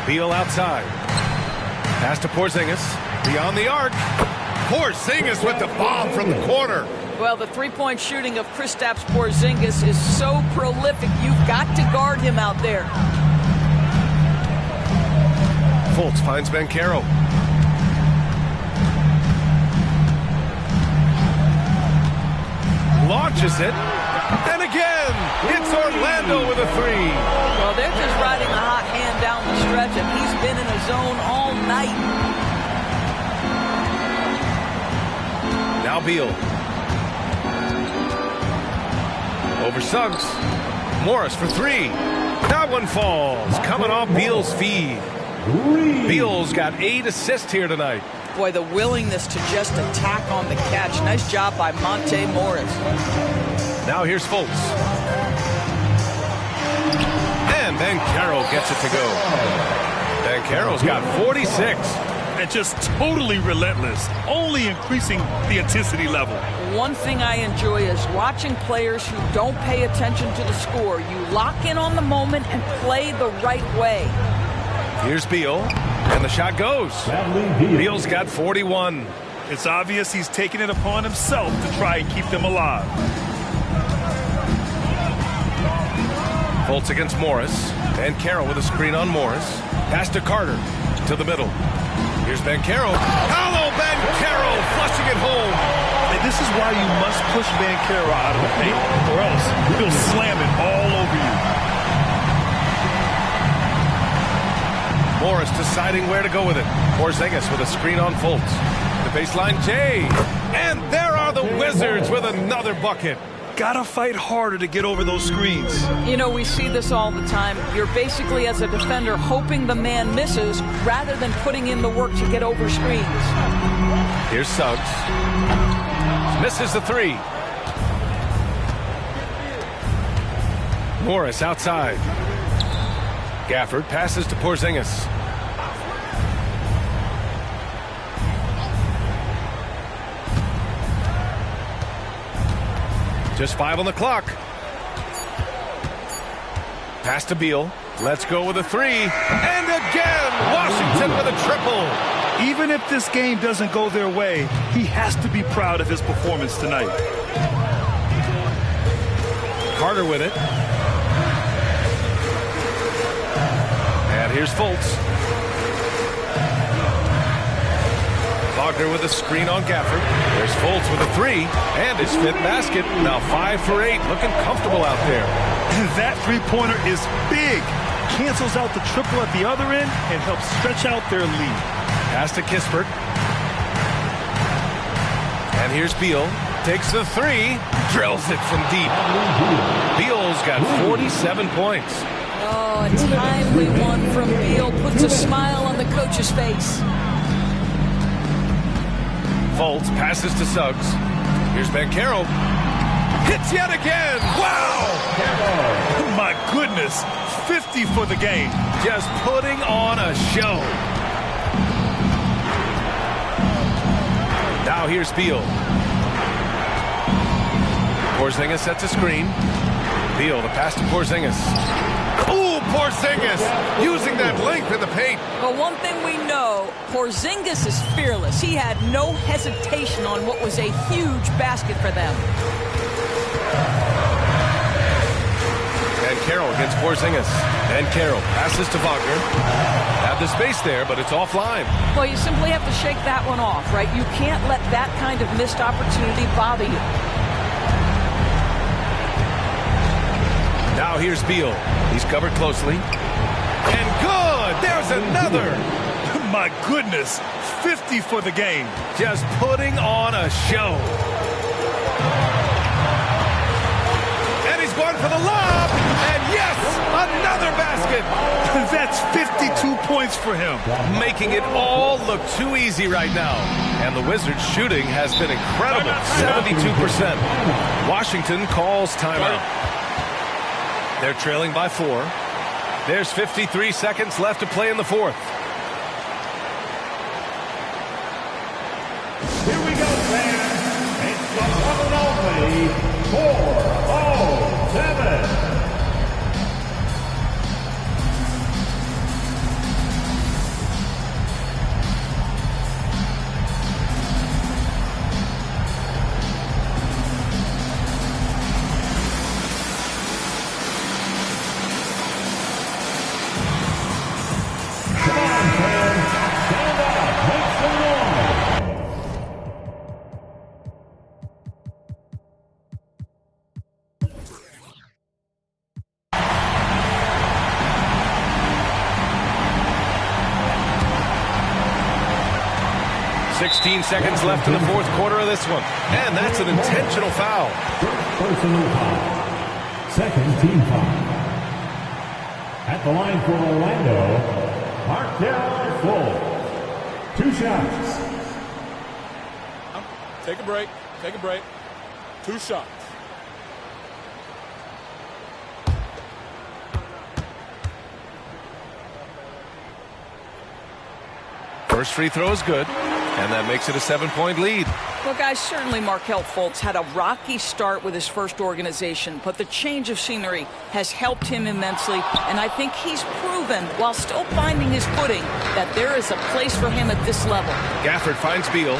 Beal outside. Pass to Porzingis. Beyond the arc. Porzingis with the bomb from the corner. Well, the three-point shooting of Kristaps Porzingis is so prolific. You've got to guard him out there. Fultz finds Banchero. Launches it. And again, it's Orlando with a three. Well, they're just riding a hot hand down the stretch, and he's been in a zone all night. Now Beal. Over Suggs. Morris for three. That one falls. Coming off Beal's feed. Beal's got 8 assists here tonight. Boy, the willingness to just attack on the catch. Nice job by Monte Morris. Now here's Fultz. And Banchero gets it to go. Banchero's got 46. And just totally relentless, only increasing the intensity level. One thing I enjoy is watching players who don't pay attention to the score. You lock in on the moment and play the right way. Here's Beal, and the shot goes. Beal's got 41. It's obvious he's taking it upon himself to try and keep them alive. Fultz against Morris. Banchero with a screen on Morris. Pass to Carter. To the middle. Here's Banchero. Hello, Banchero flushing it home. And this is why you must push Banchero out of the paint, or else he'll slam it all over you. Morris deciding where to go with it. Porzingis with a screen on Fultz. The baseline Jay. And there are the Wizards with another bucket. Gotta fight harder to get over those screens. You know, we see this all the time. You're basically, as a defender, hoping the man misses rather than putting in the work to get over screens. Here's Suggs. Misses the three. Morris outside. Gafford passes to Porzingis. Just 5 on the clock. Pass to Beal. Let's go with a three. And again, Washington with a triple. Even if this game doesn't go their way, he has to be proud of his performance tonight. Carter with it. And here's Fultz. Wagner with a screen on Gafford. There's Fultz with a three. And his 5th basket. Now 5 for 8. Looking comfortable out there. That three-pointer is big. Cancels out the triple at the other end and helps stretch out their lead. Pass to Kispert. And here's Beal. Takes the three. Drills it from deep. Beal's got 47 points. Oh, a timely one from Beal. Puts a smile on the coach's face. Fultz passes to Suggs. Here's Banchero. Hits yet again. Wow! My goodness. 50 for the game. Just putting on a show. Now here's Beal. Porzingis sets a screen. Beal, the pass to Porzingis. Ooh, Porzingis using that length in the paint. Well, one thing we know, Porzingis is fearless. He had no hesitation on what was a huge basket for them. And Carroll against Porzingis. And Carroll passes to Wagner. Have the space there, but it's offline. Well, you simply have to shake that one off, right? You can't let that kind of missed opportunity bother you. Now here's Beal. He's covered closely. And good! There's another! my goodness, 50 for the game. Just putting on a show. And he's going for the lob. And yes, another basket. That's 52 points for him. Making it all look too easy right now. And the Wizards' shooting has been incredible, 72%. Washington calls timeout. They're trailing by 4. There's 53 seconds left to play in the fourth. Here we go, fans. It's the one and only 407. 16 seconds left in the fourth quarter of this one. And that's an intentional foul. Personal foul. Second team foul. At the line for Orlando, Markel Fultz. 2 shots. Take a break. Take a break. 2 shots. First free throw is good, and that makes it a 7-point lead. Well, guys, certainly Markel Fultz had a rocky start with his first organization, but the change of scenery has helped him immensely, and I think he's proven, while still finding his footing, that there is a place for him at this level. Gafford finds Beal.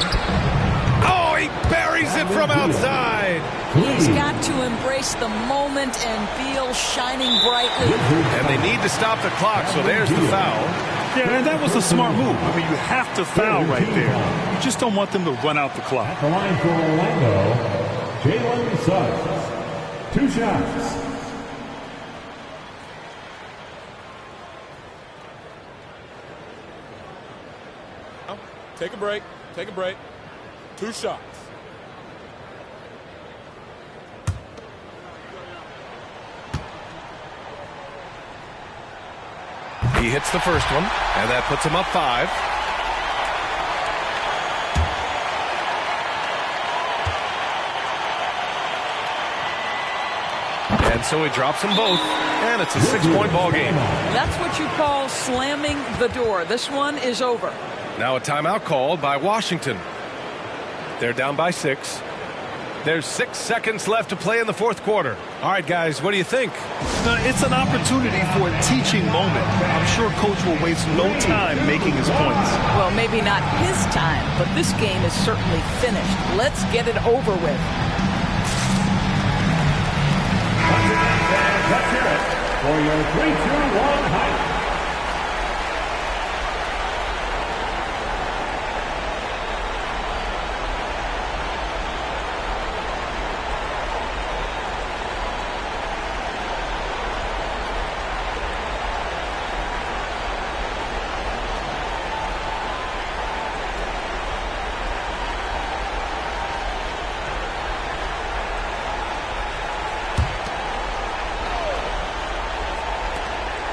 Oh, he buries it from outside. He's got to embrace the moment, and Beal shining brightly. And they need to stop the clock, so there's the foul. Yeah, and that was a smart move. I mean, you have to foul right there. You just don't want them to run out the clock. At the line for Orlando, Jalen Suggs. 2 shots. Take a break. Take a break. 2 shots. He hits the first one, and that puts him up 5. And so he drops them both, and it's a 6-point ball game. That's what you call slamming the door. This one is over. Now a timeout called by Washington. They're down by 6. There's 6 seconds left to play in the fourth quarter. All right, guys, what do you think? It's an opportunity for a teaching moment. I'm sure Coach will waste no time making his points. Well, maybe not his time, but this game is certainly finished. Let's get it over with. Let's hear it for your 3-2-1 hype.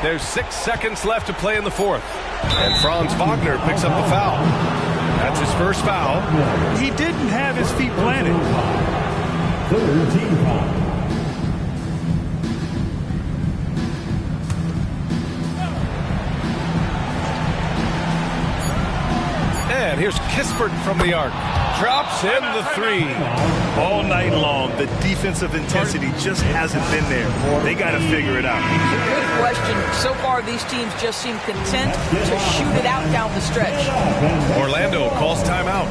There's 6 seconds left to play in the fourth. And Franz Wagner picks up the foul. That's his first foul. He didn't have his feet planted. 3rd team foul. And here's Kispert from the arc. Drops in the 3. All night long, the defensive intensity just hasn't been there. They got to figure it out. Good question. So far, these teams just seem content to shoot it out down the stretch. Orlando calls timeout.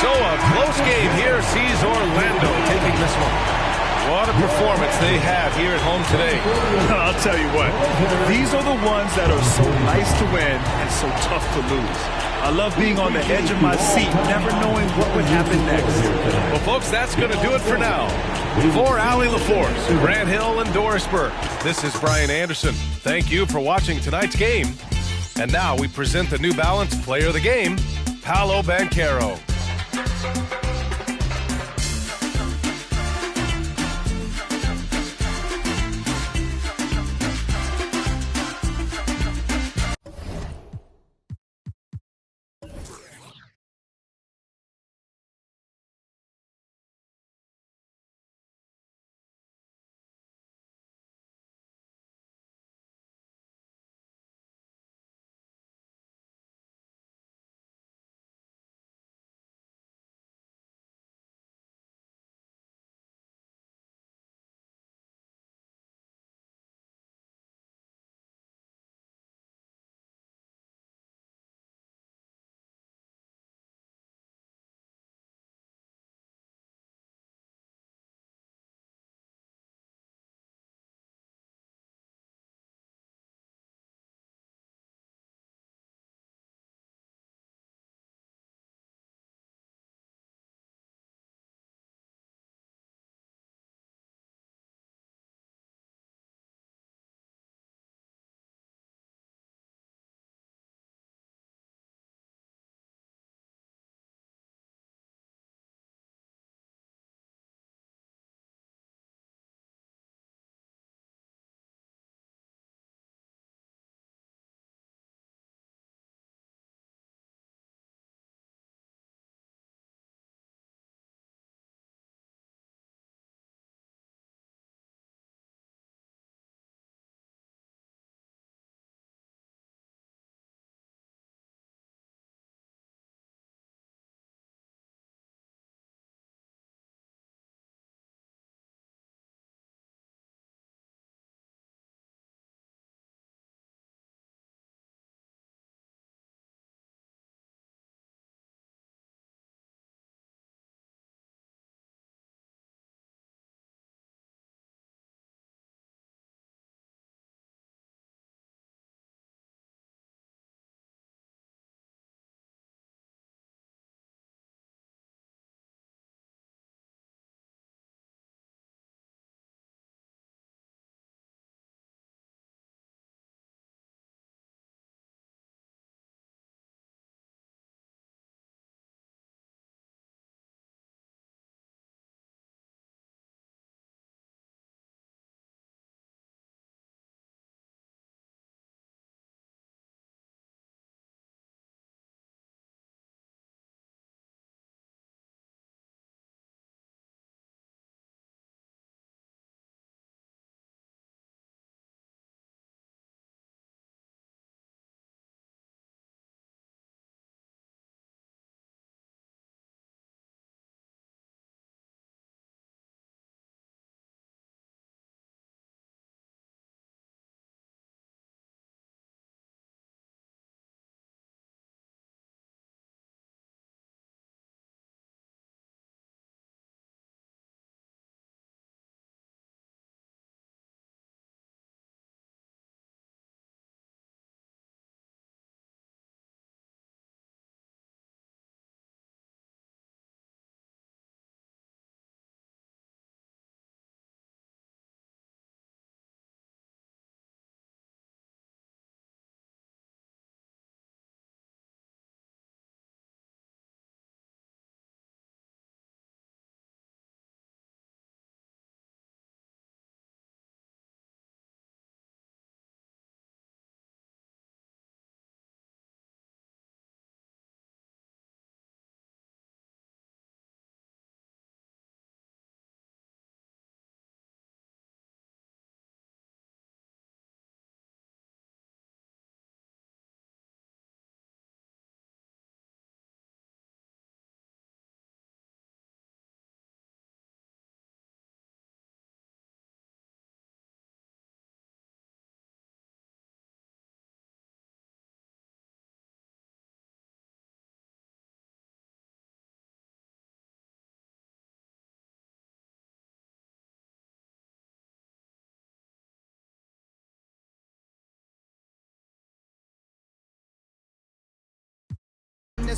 So sees Orlando taking this one. What a performance they have here at home today. I'll tell you what, these are the ones that are so nice to win and so tough to lose. I love being on the edge of my seat, never knowing what would happen next. Well, folks, that's going to do it for now. For Allie LaForce, Grant Hill, and Doris Burke, this is Brian Anderson. Thank you for watching tonight's game. And now we present the New Balance Player of the Game, Paolo Banchero.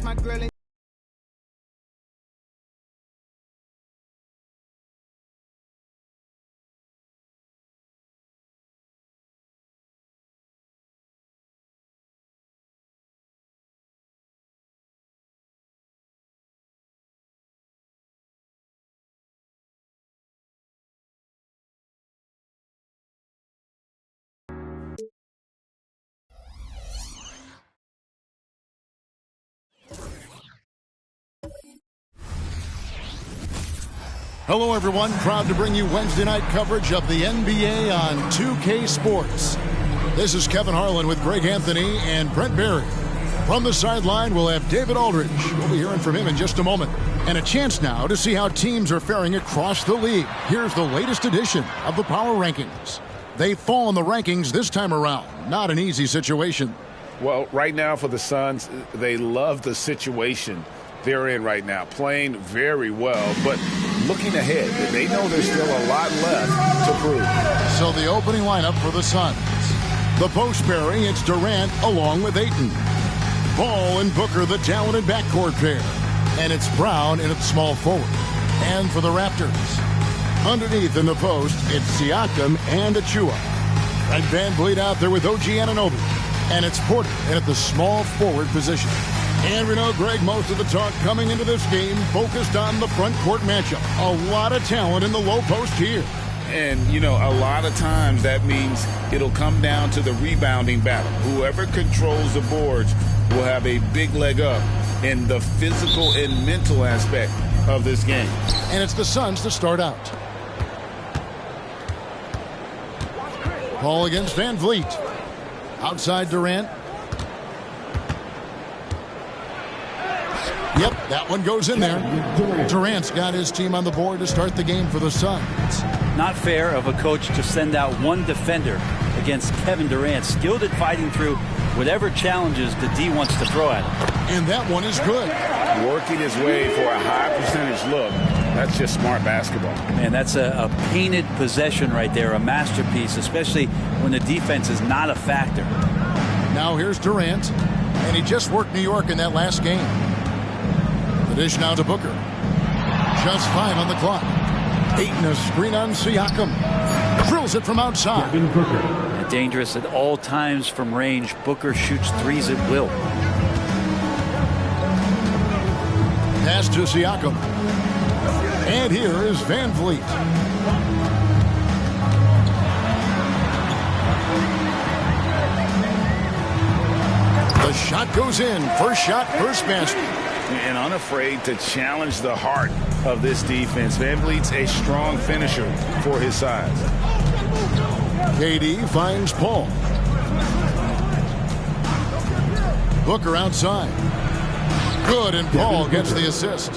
Where's my girl? Hello, everyone. Proud to bring you Wednesday night coverage of the NBA on 2K Sports. This is Kevin Harlan with Greg Anthony and Brent Barry. From the sideline, we'll have David Aldridge. We'll be hearing from him in just a moment. And a chance now to see how teams are faring across the league. Here's the latest edition of the Power Rankings. They fall in the rankings this time around. Not an easy situation. Well, right now for the Suns, they love the situation they're in right now, playing very well, but looking ahead, they know there's still a lot left to prove. So the opening lineup for the Suns. The post pairing, it's Durant along with Ayton. Ball and Booker, the talented backcourt pair. And it's Brown in its small forward. And for the Raptors, underneath in the post, it's Siakam and Achua. Right, Van Vliet out there with OG Anunoby. And it's Porter in at the small forward position. And we know, Greg, most of the talk coming into this game focused on the front court matchup. A lot of talent in the low post here. And, you know, a lot of times that means it'll come down to the rebounding battle. Whoever controls the boards will have a big leg up in the physical and mental aspect of this game. And it's the Suns to start out. Ball against Van Vliet. Outside Durant. Yep, that one goes in there. Durant's got his team on the board to start the game for the Suns. Not fair of a coach to send out one defender against Kevin Durant, skilled at fighting through whatever challenges the D wants to throw at him. And that one is good. Working his way for a high percentage look. That's just smart basketball. Man, that's a painted possession right there, a masterpiece, especially when the defense is not a factor. Now here's Durant, and he just worked New York in that last game. The dish now to Booker. Just 5 on the clock. Ayton a screen on Siakam. Drills it from outside. Dangerous at all times from range. Booker shoots threes at will. Pass to Siakam. And here is Van Vliet. The shot goes in. First shot, first basket. And unafraid to challenge the heart of this defense. Van Vliet's a strong finisher for his size. KD finds Paul. Booker outside. Good, and Paul gets the assist.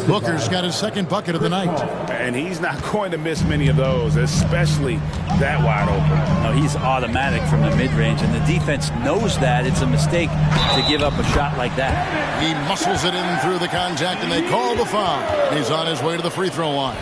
Booker's got his second bucket of the night. And he's not going to miss many of those, especially that wide open. No, he's automatic from the mid-range, and the defense knows that. It's a mistake to give up a shot like that. He muscles it in through the contact, and they call the foul. He's on his way to the free throw line.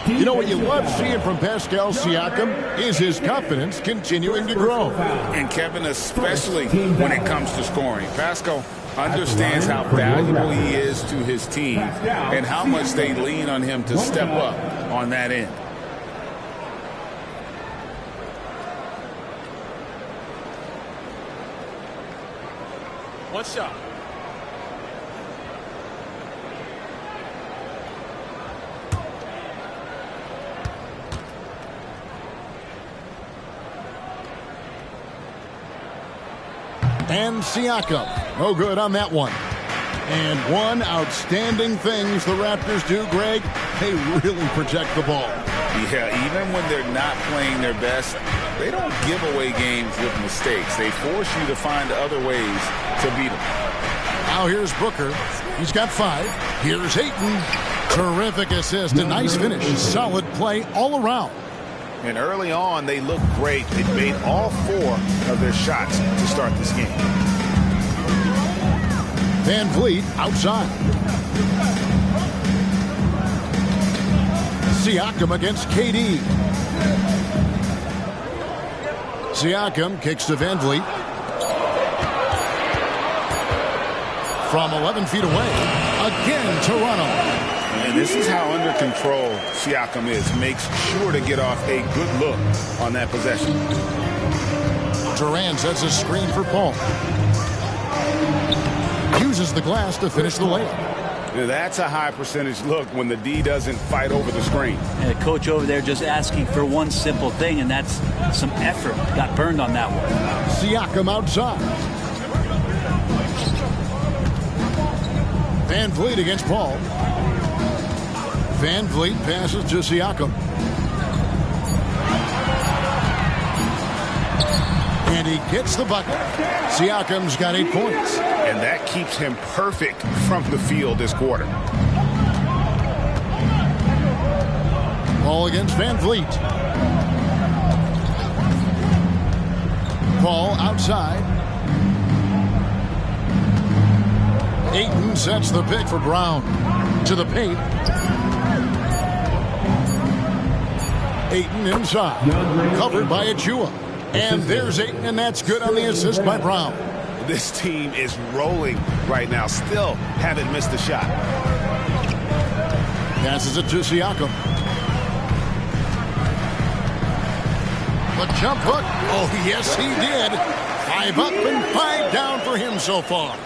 You know what you love seeing from Pascal Siakam is his confidence continuing to grow. And Kevin, especially when it comes to scoring. Pascal understands how valuable he is to his team and how much they lean on him to step up on that end. One shot. And Siakam, no good on that one. And one outstanding things the Raptors do, Greg, they really protect the ball. Yeah, even when they're not playing their best, they don't give away games with mistakes. They force you to find other ways to beat them. Now here's Booker. He's got 5. Here's Ayton. Terrific assist. A nice finish. Solid play all around. And early on, they looked great. They made all 4 of their shots to start this game. Van Vliet outside. Siakam against KD. Siakam kicks to Van Vliet. from 11 feet away. Again, Toronto. And this is how under control Siakam is. Makes sure to get off a good look on that possession. Durant sets a screen for Paul. Uses the glass to finish the layup. Now that's a high percentage look when the D doesn't fight over the screen. And the coach over there just asking for one simple thing, and that's some effort. Got burned on that one. Siakam outside. Van Vliet against Paul. Van Vliet passes to Siakam. And he gets the bucket. Siakam's got 8 points. And that keeps him perfect from the field this quarter. Paul against Van Vliet. Paul outside. Ayton sets the pick for Brown. To the paint. Ayton inside. Covered by Achua. And there's Ayton, and that's good on the assist by Brown. This team is rolling right now. Still haven't missed a shot. Passes it to Siakam. The jump hook. Oh, yes, he did. 5 up and 5 down for him so far.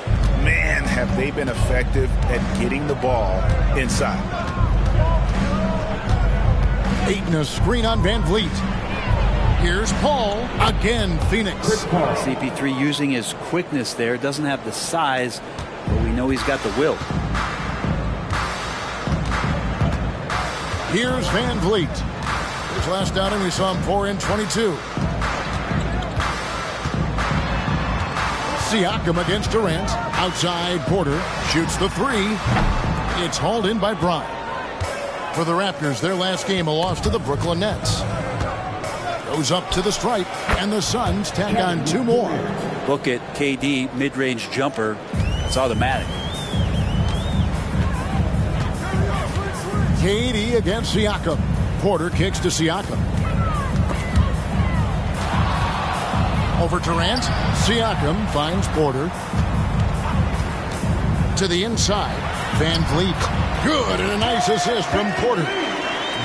Man, have they been effective at getting the ball inside. Ayton a screen on Van Vliet. Here's Paul. Again, Phoenix. CP3 using his quickness there. Doesn't have the size, but we know he's got the will. Here's Van Vliet. His last outing, we saw him pour in 22. Siakam against Durant. Outside, Porter shoots the 3. It's hauled in by Bryant. For the Raptors, their last game, a loss to the Brooklyn Nets. Goes up to the stripe, and the Suns tack on 2 more. Book it, KD, mid-range jumper. It's automatic. KD against Siakam. Porter kicks to Siakam. Over Durant. Siakam finds Porter. To the inside. Van Vliet. Good, and a nice assist from Porter.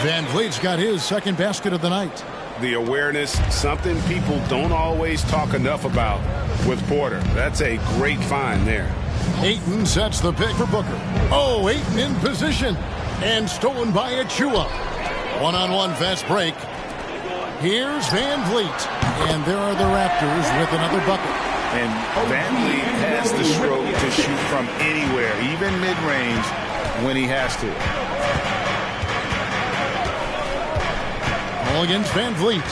Van Vliet's got his second basket of the night. The awareness, something people don't always talk enough about with Porter. That's a great find there. Ayton sets the pick for Booker. Oh, Ayton in position. And stolen by Achua. One-on-one fast break. Here's Van Vliet. And there are the Raptors with another bucket. And Van Vliet has the stroke to shoot from anywhere, even mid-range, when he has to. Paul against Van Vliet.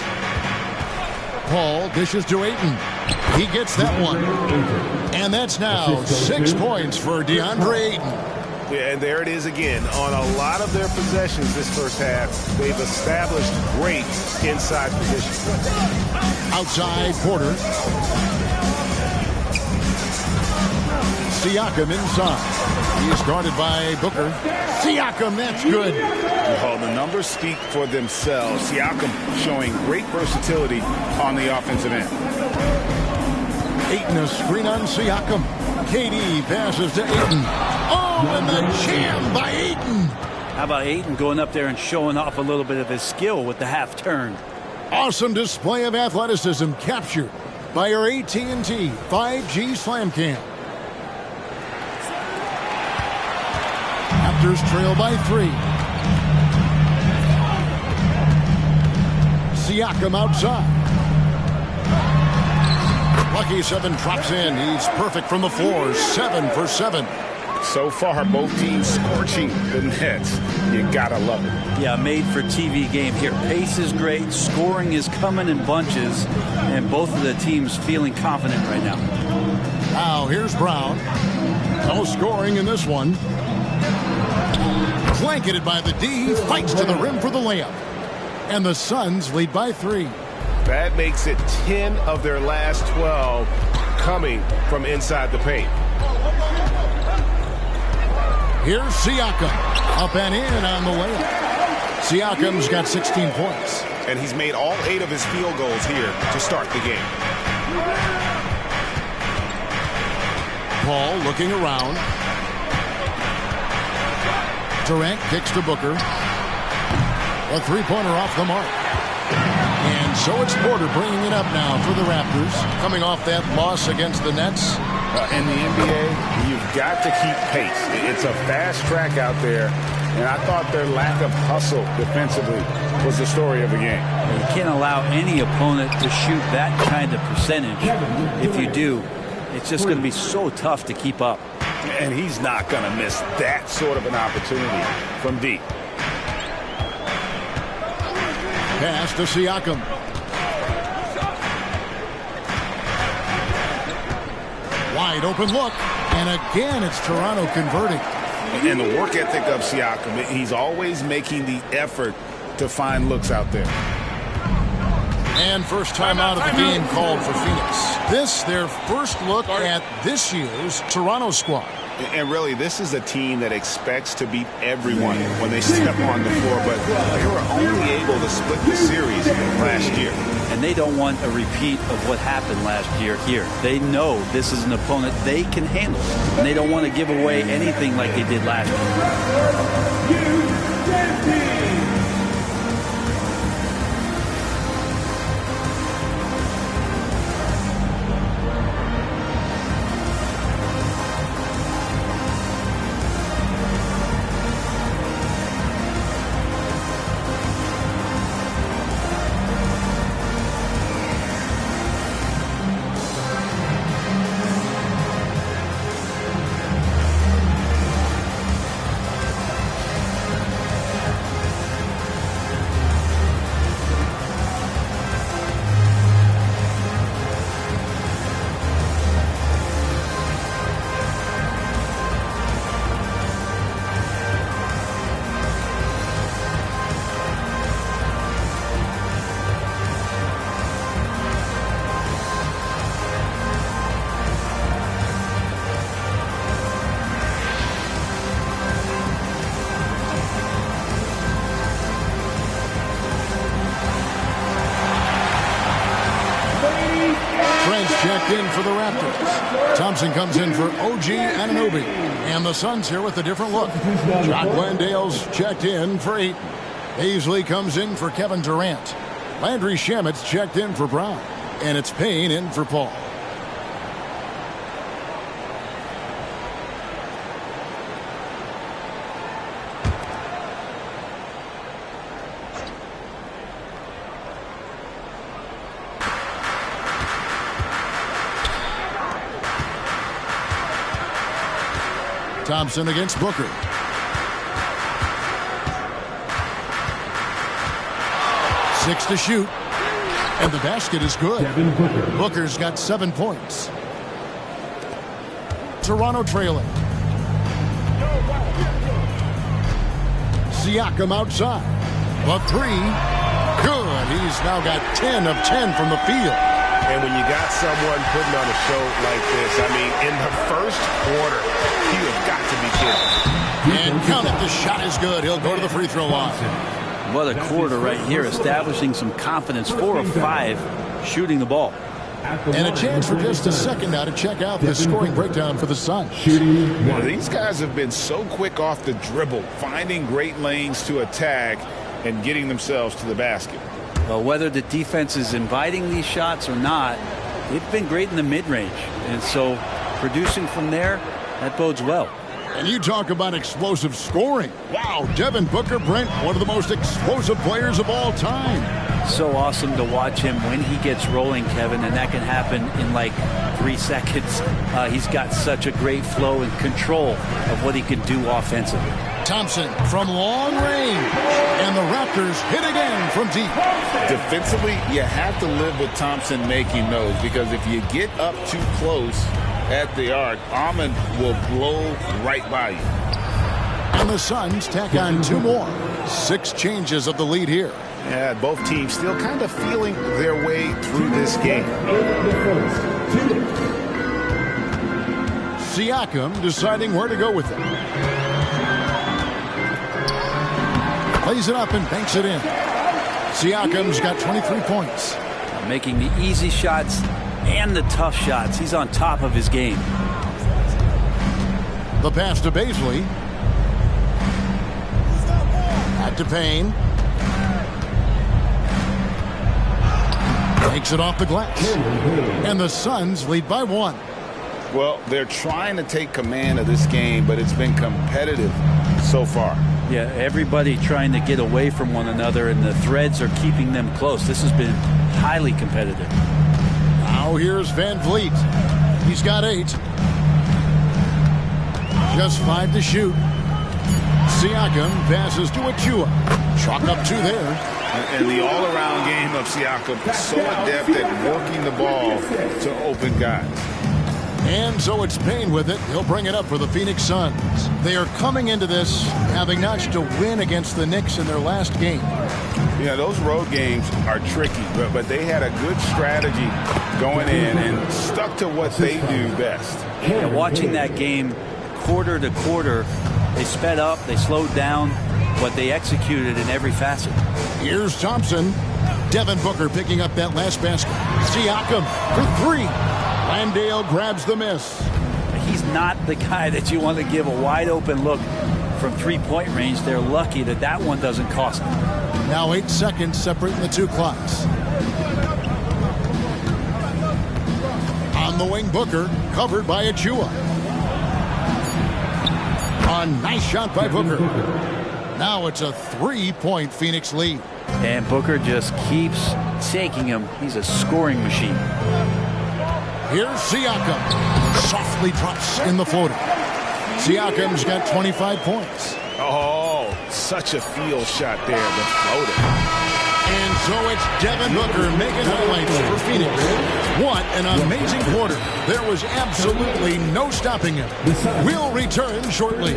Paul dishes to Ayton. He gets that one. And that's now 6 points for DeAndre Ayton. Yeah, and there it is again. On a lot of their possessions this first half, they've established great inside positions. Outside, Porter. Siakam inside. He's guarded by Booker. Siakam, that's good. Well, the numbers speak for themselves. Siakam showing great versatility on the offensive end. Ayton a screen on Siakam. KD passes to Ayton. Oh, and the jam by Ayton. How about Ayton going up there and showing off a little bit of his skill with the half turn? Awesome display of athleticism captured by our AT&T 5G Slam Cam. Raptors trail by 3. Siakam outside. Lucky 7 drops in. He's perfect from the floor. 7 for 7. So far, both teams scorching the Nets. You gotta love it. Yeah, made for TV game here. Pace is great. Scoring is coming in bunches. And both of the teams feeling confident right now. Now, here's Brown. No scoring in this one. Blanketed by the D. Fights to the rim for the layup. And the Suns lead by 3. That makes it 10 of their last 12 coming from inside the paint. Here's Siakam. Up and in on the layup. Siakam's got 16 points. And he's made all 8 of his field goals here to start the game. Paul looking around. Durant kicks to Booker. A three-pointer off the mark. And so it's Porter bringing it up now for the Raptors, coming off that loss against the Nets. In the NBA, you've got to keep pace. It's a fast track out there, and I thought their lack of hustle defensively was the story of the game. You can't allow any opponent to shoot that kind of percentage. If you do, it's just going to be so tough to keep up. And he's not going to miss that sort of an opportunity from deep. Pass to Siakam. Wide open look. And again, it's Toronto converting. And the work ethic of Siakam, he's always making the effort to find looks out there. And first time out of the game called for Phoenix. This, their first look at this year's Toronto squad. And really, this is a team that expects to beat everyone when they step on the floor, but they were only able to split the series last year. And they don't want a repeat of what happened last year here. They know this is an opponent they can handle, and they don't want to give away anything like they did last year. Checked in for the Raptors. Thompson comes in for OG Anunoby. And the Suns here with a different look. Jock Landale's checked in for Ayton. Hazley comes in for Kevin Durant. Landry Shamet's checked in for Brown. And it's Payne in for Paul. Thompson against Booker. Six to shoot. And the basket is good. Booker's got 7 points. Toronto trailing. Siakam outside. The three. Good. He's now got 10 of 10 from the field. And when you got someone putting on a show like this, I mean, in the first quarter, you have got to be kidding. And count it, the shot is good. He'll go to the free throw line. What a quarter right here, establishing some confidence. 4 of 5 shooting the ball. And a chance for just a second now to check out the scoring breakdown for the Suns. These guys have been so quick off the dribble, finding great lanes to attack and getting themselves to the basket. Well, whether the defense is inviting these shots or not, they've been great in the mid-range. And so producing from there, that bodes well. And you talk about explosive scoring. Wow, Devin Booker, Brent, one of the most explosive players of all time. So awesome to watch him when he gets rolling, Kevin, and that can happen in like 3 seconds. He's got such a great flow and control of what he can do offensively. Thompson from long range, and the Raptors hit again from deep. Defensively, you have to live with Thompson making those, because if you get up too close at the arc, Ahmed will blow right by you. And the Suns tack on 2 more. 6 changes of the lead here. Yeah, both teams still kind of feeling their way through this game. Siakam deciding where to go with it. Plays it up and banks it in. Siakam's got 23 points. Making the easy shots and the tough shots. He's on top of his game. The pass to Baisley. Back to Payne. Takes it off the glass. And the Suns lead by 1. Well, they're trying to take command of this game, but it's been competitive so far. Yeah, everybody trying to get away from one another, and the threads are keeping them close. This has been highly competitive. Now here's Van Vliet. He's got 8. Just 5 to shoot. Siakam passes to Achua. Chalk up 2 there. And the all-around game of Siakam is so adept at working the ball to open guys. And so it's Payne with it. He'll bring it up for the Phoenix Suns. They are coming into this having notched a win against the Knicks in their last game. Yeah, those road games are tricky, but they had a good strategy going in and stuck to what they do best. Yeah, watching that game quarter to quarter, they sped up, they slowed down, but they executed in every facet. Here's Thompson. Devin Booker picking up that last basket. Siakam for 3. Landale grabs the miss. He's not the guy that you want to give a wide open look from 3-point range. They're lucky that that one doesn't cost them. Now 8 seconds separating the 2 clocks. On the wing, Booker, covered by Achua. A nice shot by Booker. Now it's a 3-point Phoenix lead. And Booker just keeps taking him. He's a scoring machine. Here's Siakam. Softly drops in the floater. Siakam's got 25 points. Oh, such a field shot there, the floater. And so it's Devin Booker making highlights for Phoenix. What an amazing quarter. There was absolutely no stopping him. We'll return shortly.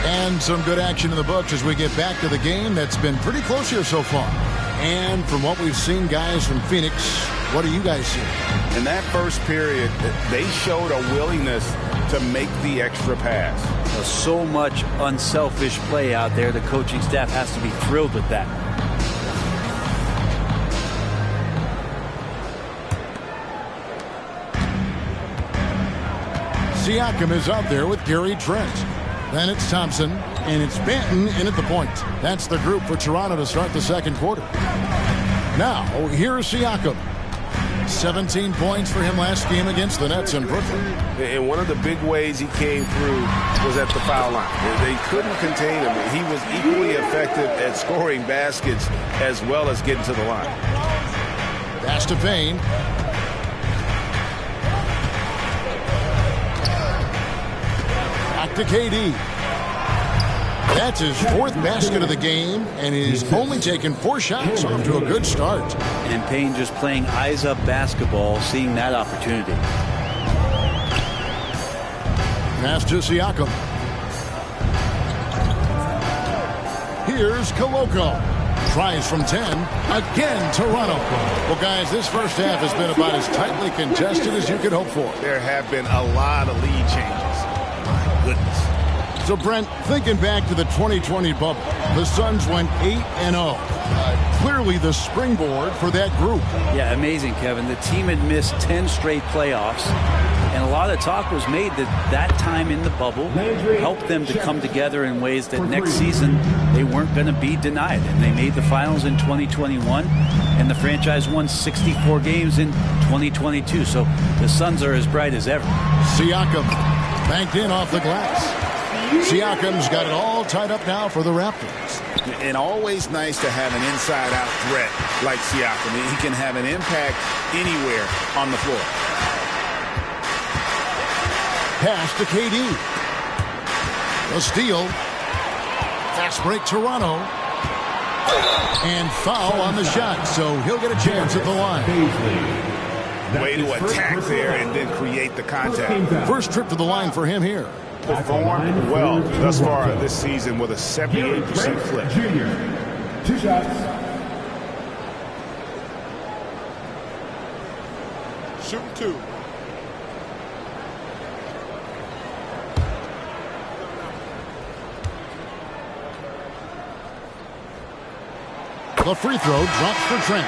And some good action in the books as we get back to the game that's been pretty close here so far. And from what we've seen, guys, from Phoenix, what do you guys see? In that first period, they showed a willingness to make the extra pass. So much unselfish play out there. The coaching staff has to be thrilled with that. Siakam is out there with Gary Trent. Then it's Thompson, and it's Benton in at the point. That's the group for Toronto to start the second quarter. Now, here's Siakam. 17 points for him last game against the Nets in Brooklyn. And one of the big ways he came through was at the foul line. They couldn't contain him. He was equally effective at scoring baskets as well as getting to the line. Pass to Payne. Back to KD. That's his 4th basket of the game, and he's only taken 4 shots, off to a good start. And Payne just playing eyes-up basketball, seeing that opportunity. Pass to Siakam. Here's Koloko. Tries from 10. Again, Toronto. Well, guys, this first half has been about as tightly contested as you could hope for. There have been a lot of lead changes. My goodness. So, Brent, thinking back to the 2020 bubble, the Suns went 8-0. Clearly the springboard for that group. Yeah, amazing, Kevin. The team had missed 10 straight playoffs, and a lot of talk was made that time in the bubble helped them to come together in ways that next season they weren't going to be denied. And they made the finals in 2021, and the franchise won 64 games in 2022. So the Suns are as bright as ever. Siakam banked in off the glass. Siakam's got it all tied up now for the Raptors. And always nice to have an inside-out threat like Siakam. He can have an impact anywhere on the floor. Pass to KD. A steal. Fast break Toronto. And foul on the shot, so he'll get a chance at the line. Way to attack there and then create the contact. First trip to the line for him here. Performed well thus far this season with a 78% clip. Junior, 2 shots. Shoot 2. The free throw drops for Trent.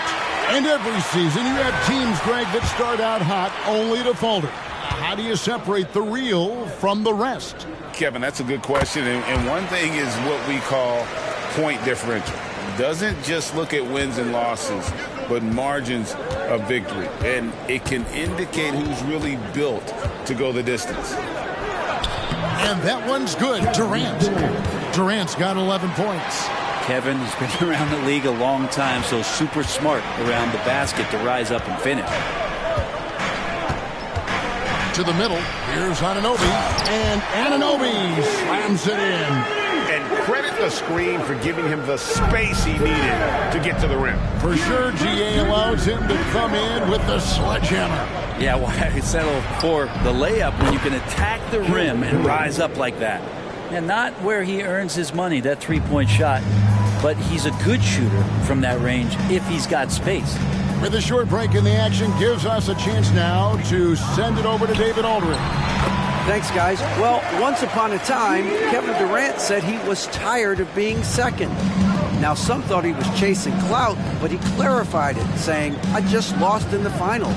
And every season you have teams, Greg, that start out hot only to falter. How do you separate the real from the rest? Kevin, that's a good question. And one thing is what we call point differential. Doesn't just look at wins and losses, but margins of victory. And it can indicate who's really built to go the distance. And that one's good. Durant's got 11 points. Kevin has been around the league a long time, so super smart around the basket to rise up and finish. To the middle, here's Anunoby, and Anunoby slams it in. And credit the screen for giving him the space he needed to get to the rim. For sure, GA allows him to come in with the sledgehammer. Yeah, why settle for the layup when you can attack the rim and rise up like that? And not where he earns his money, that three-point shot, but he's a good shooter from that range if he's got space. With a short break in the action, gives us a chance now to send it over to David Aldridge. Thanks, guys. Well, once upon a time, Kevin Durant said he was tired of being second. Now, some thought he was chasing clout, but he clarified it, saying, I just lost in the finals.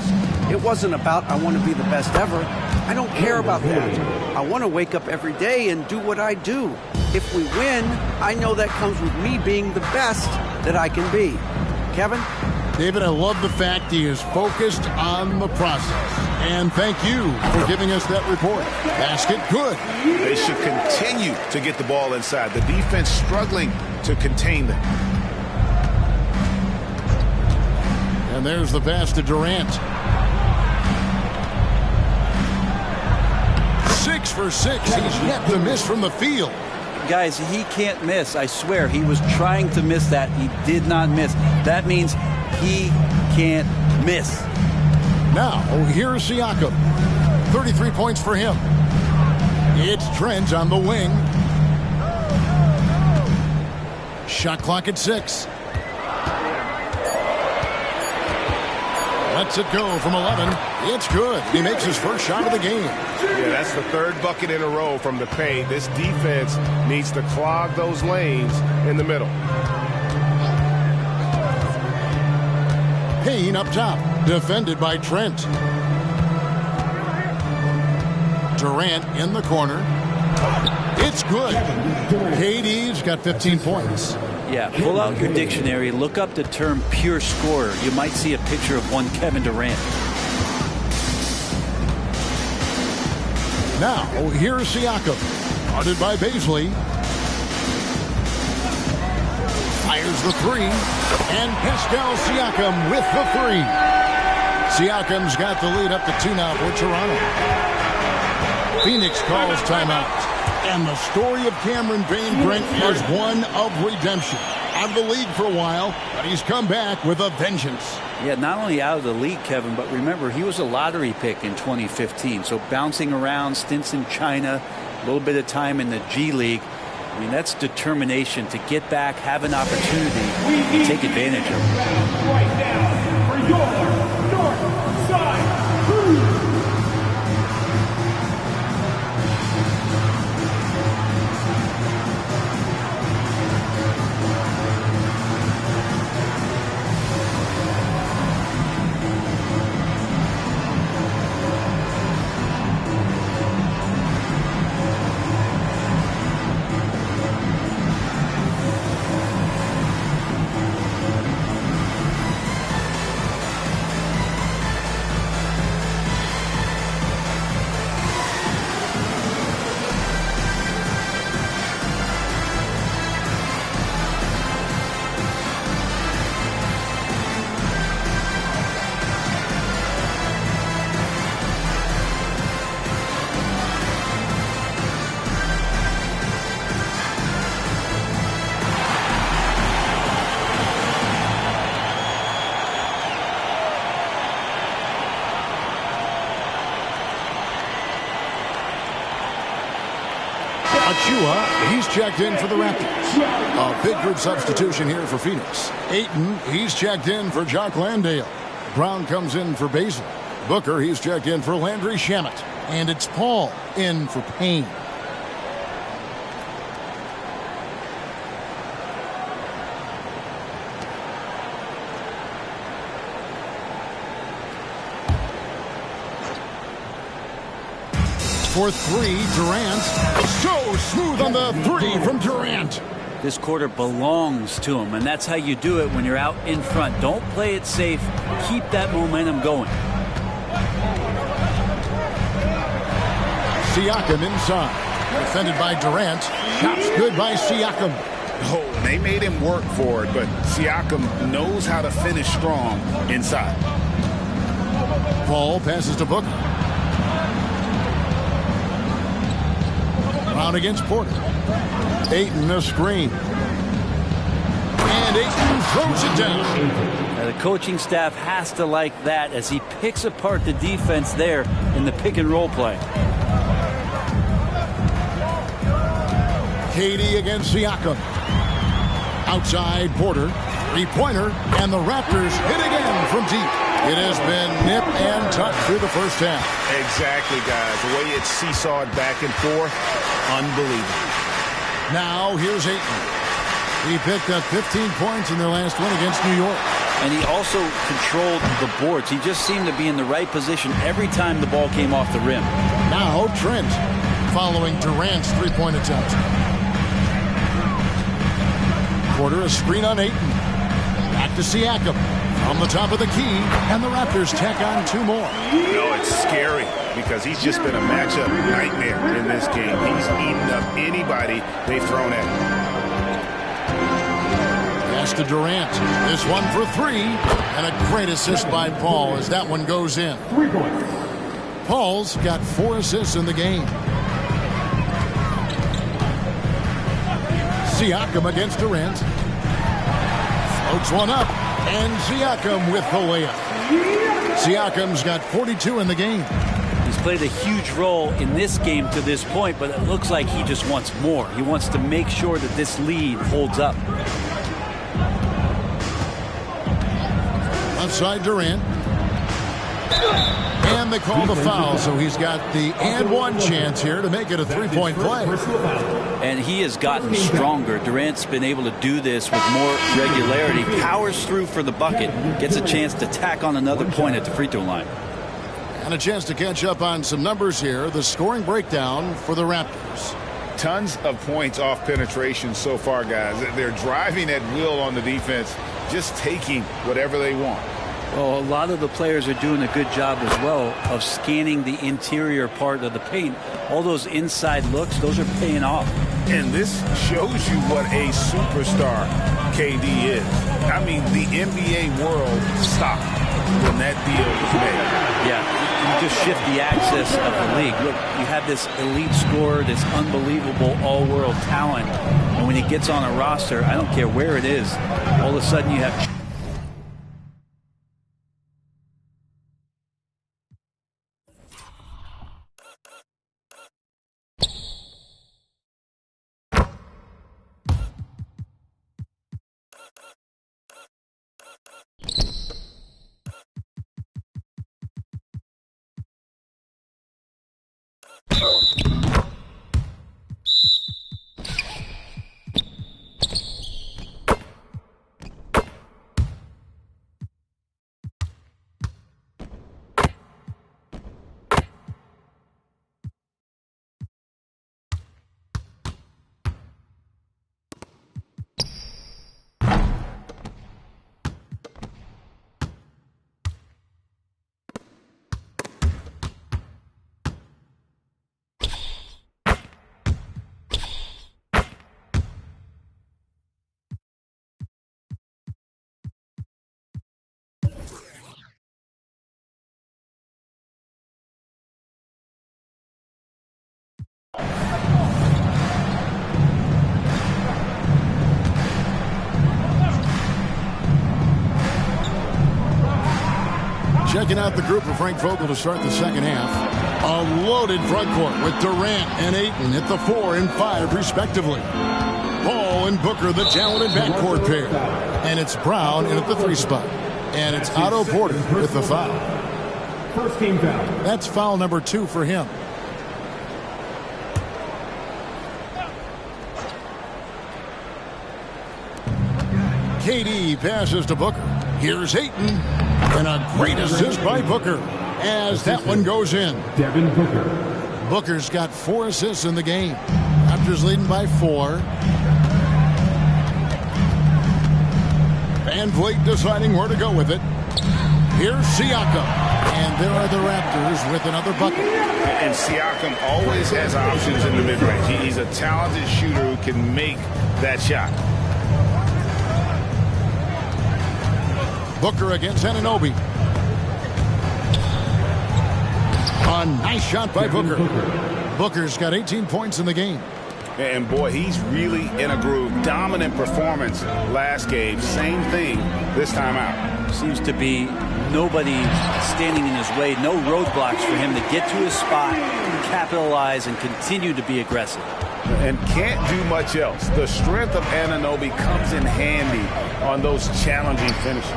It wasn't about I want to be the best ever. I don't care about that. I want to wake up every day and do what I do. If we win, I know that comes with me being the best that I can be. Kevin? David, I love the fact he is focused on the process. And thank you for giving us that report. Basket good. They should continue to get the ball inside. The defense struggling to contain them. And there's the pass to Durant. 6 for 6. He's yet to miss from the field. Guys, he can't miss. I swear, he was trying to miss that. He did not miss. That means he can't miss. Now, here's Siakam. 33 points for him. It's Trent on the wing. Shot clock at 6. Lets it go from 11. It's good. He makes his first shot of the game. Yeah, that's the third bucket in a row from the paint. This defense needs to clog those lanes in the middle. Payne up top, defended by Trent. Durant in the corner. It's good. KD's got 15 points. Yeah, pull out your dictionary, look up the term pure scorer. You might see a picture of one Kevin Durant. Now, here's Siakam. Guarded by Baisley. Fires the three. And Pascal Siakam with the three. Siakam's got the lead up to 2 now for Toronto. Phoenix calls timeout. And the story of Cameron Payne, Brent, is one of redemption. Out of the league for a while, but he's come back with a vengeance. Yeah, not only out of the league, Kevin, but remember, he was a lottery pick in 2015. So bouncing around, stints in China, a little bit of time in the G League. I mean, that's determination to get back, have an opportunity, and take advantage of it. Right now, for your North Side Crew. Achua, he's checked in for the Raptors. A big group substitution here for Phoenix. Ayton, he's checked in for Jock Landale. Brown comes in for Basil. Booker, he's checked in for Landry Shamet. And it's Paul in for Payne. For three, Durant. So smooth on the three from Durant. This quarter belongs to him, and that's how you do it when you're out in front. Don't play it safe. Keep that momentum going. Siakam inside. Defended by Durant. Shots good by Siakam. Oh, they made him work for it, but Siakam knows how to finish strong inside. Paul passes to Booker. Brown against Porter. Ayton a screen. And Ayton throws it down. Now the coaching staff has to like that as he picks apart the defense there in the pick and roll play. KD against Siakam. Outside Porter. Three-pointer. And the Raptors hit again from deep. It has been nip and tuck through the first half. Exactly, guys. The way it's seesawed back and forth, unbelievable. Now here's Ayton. He picked up 15 points in their last win against New York. And he also controlled the boards. He just seemed to be in the right position every time the ball came off the rim. Now Trent following Durant's three-point attempt. Porter a screen on Ayton. Back to Siakam. From the top of the key, and the Raptors tack on two more. No, it's scary because he's just been a matchup nightmare in this game. He's eaten up anybody they've thrown at him. Pass to Durant. This one for three, and a great assist by Paul as that one goes in. 3 points. Paul's got 4 assists in the game. Siakam against Durant. Floats one up. And Siakam with the layup. Siakam's got 42 in the game. He's played a huge role in this game to this point, but it looks like he just wants more. He wants to make sure that this lead holds up. Outside Durant. And they call the foul, so he's got the and one chance here to make it a three-point play. And he has gotten stronger. Durant's been able to do this with more regularity. Powers through for the bucket. Gets a chance to tack on another point at the free throw line. And a chance to catch up on some numbers here. The scoring breakdown for the Raptors. Tons of points off penetration so far, guys. They're driving at will on the defense, just taking whatever they want. Well, a lot of the players are doing a good job as well of scanning the interior part of the paint. All those inside looks, those are paying off. And this shows you what a superstar KD is. I mean, the NBA world stopped when that deal was made. Yeah, you just shift the axis of the league. Look, you have this elite scorer, this unbelievable all-world talent, and when he gets on a roster, I don't care where it is, all of a sudden you have... Checking out the group of Frank Vogel to start the second half. A loaded front court with Durant and Ayton at the 4 and 5 respectively. Paul and Booker, the talented backcourt pair. And it's Brown in at the 3 spot. And it's Otto Porter with the foul. First team foul. That's foul number 2 for him. KD passes to Booker. Here's Ayton. And a great assist by Booker as that one goes in. Devin Booker. Booker's got 4 assists in the game. Raptors leading by 4. Van Vliet deciding where to go with it. Here's Siakam. And there are the Raptors with another bucket. And Siakam always has options in the mid-range. He's a talented shooter who can make that shot. Booker against Anunoby. A nice shot by Booker. Booker's got 18 points in the game. And boy, he's really in a groove. Dominant performance last game. Same thing this time out. Seems to be nobody standing in his way. No roadblocks for him to get to his spot, capitalize, and continue to be aggressive. And can't do much else. The strength of Anunoby comes in handy on those challenging finishes.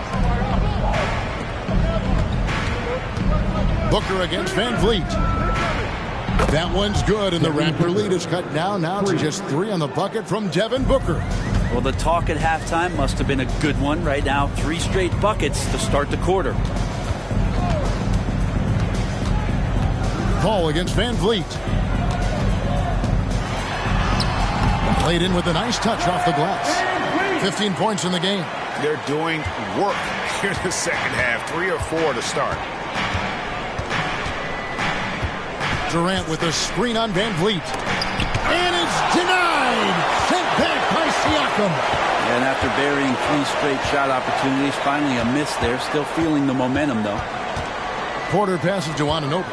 Booker against Van Vliet. That one's good, and the Raptor lead is cut down now to just 3 on the bucket from Devin Booker. Well, the talk at halftime must have been a good one. Right now, 3 straight buckets to start the quarter. Paul against Van Vliet. Played in with a nice touch off the glass. 15 points in the game. They're doing work here in the second half. 3 or 4 to start. Durant with a screen on Van Vliet. And it's denied. Sent back by Siakam. And after burying 3 straight shot opportunities, finally a miss there. Still feeling the momentum, though. Porter passes to Anunoby.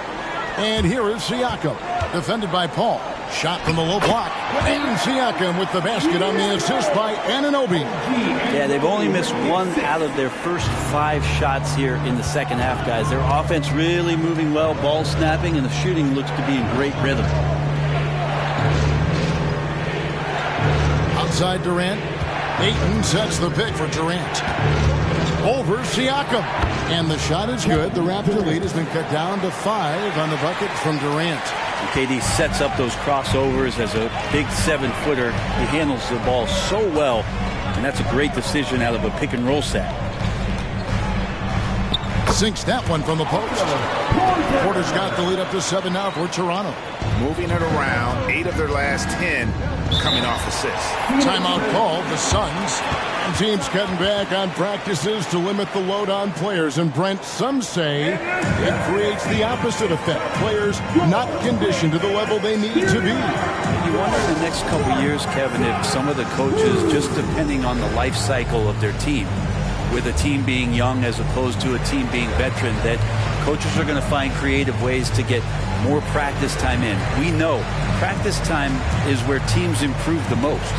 And here is Siakam. Defended by Paul. Shot from the low block. And Siakam with the basket on the assist by Anunoby. Yeah, they've only missed 1 out of their first 5 shots here in the second half, guys. Their offense really moving well, ball snapping, and the shooting looks to be in great rhythm. Outside Durant. Ayton sets the pick for Durant. Over Siakam. And the shot is good. The Raptor lead has been cut down to 5 on the bucket from Durant. And KD sets up those crossovers as a big 7-footer. He handles the ball so well, and that's a great decision out of a pick-and-roll set. Sinks that one from the post. Porter's got the lead up to 7 now for Toronto. Moving it around. 8 of their last 10 coming off assists. Timeout called. The Suns. Teams cutting back on practices to limit the load on players. And Brent, some say it creates the opposite effect. Players not conditioned to the level they need to be. You wonder in the next couple of years, Kevin, if some of the coaches, just depending on the life cycle of their team, with a team being young as opposed to a team being veteran, that coaches are going to find creative ways to get more practice time in. We know practice time is where teams improve the most.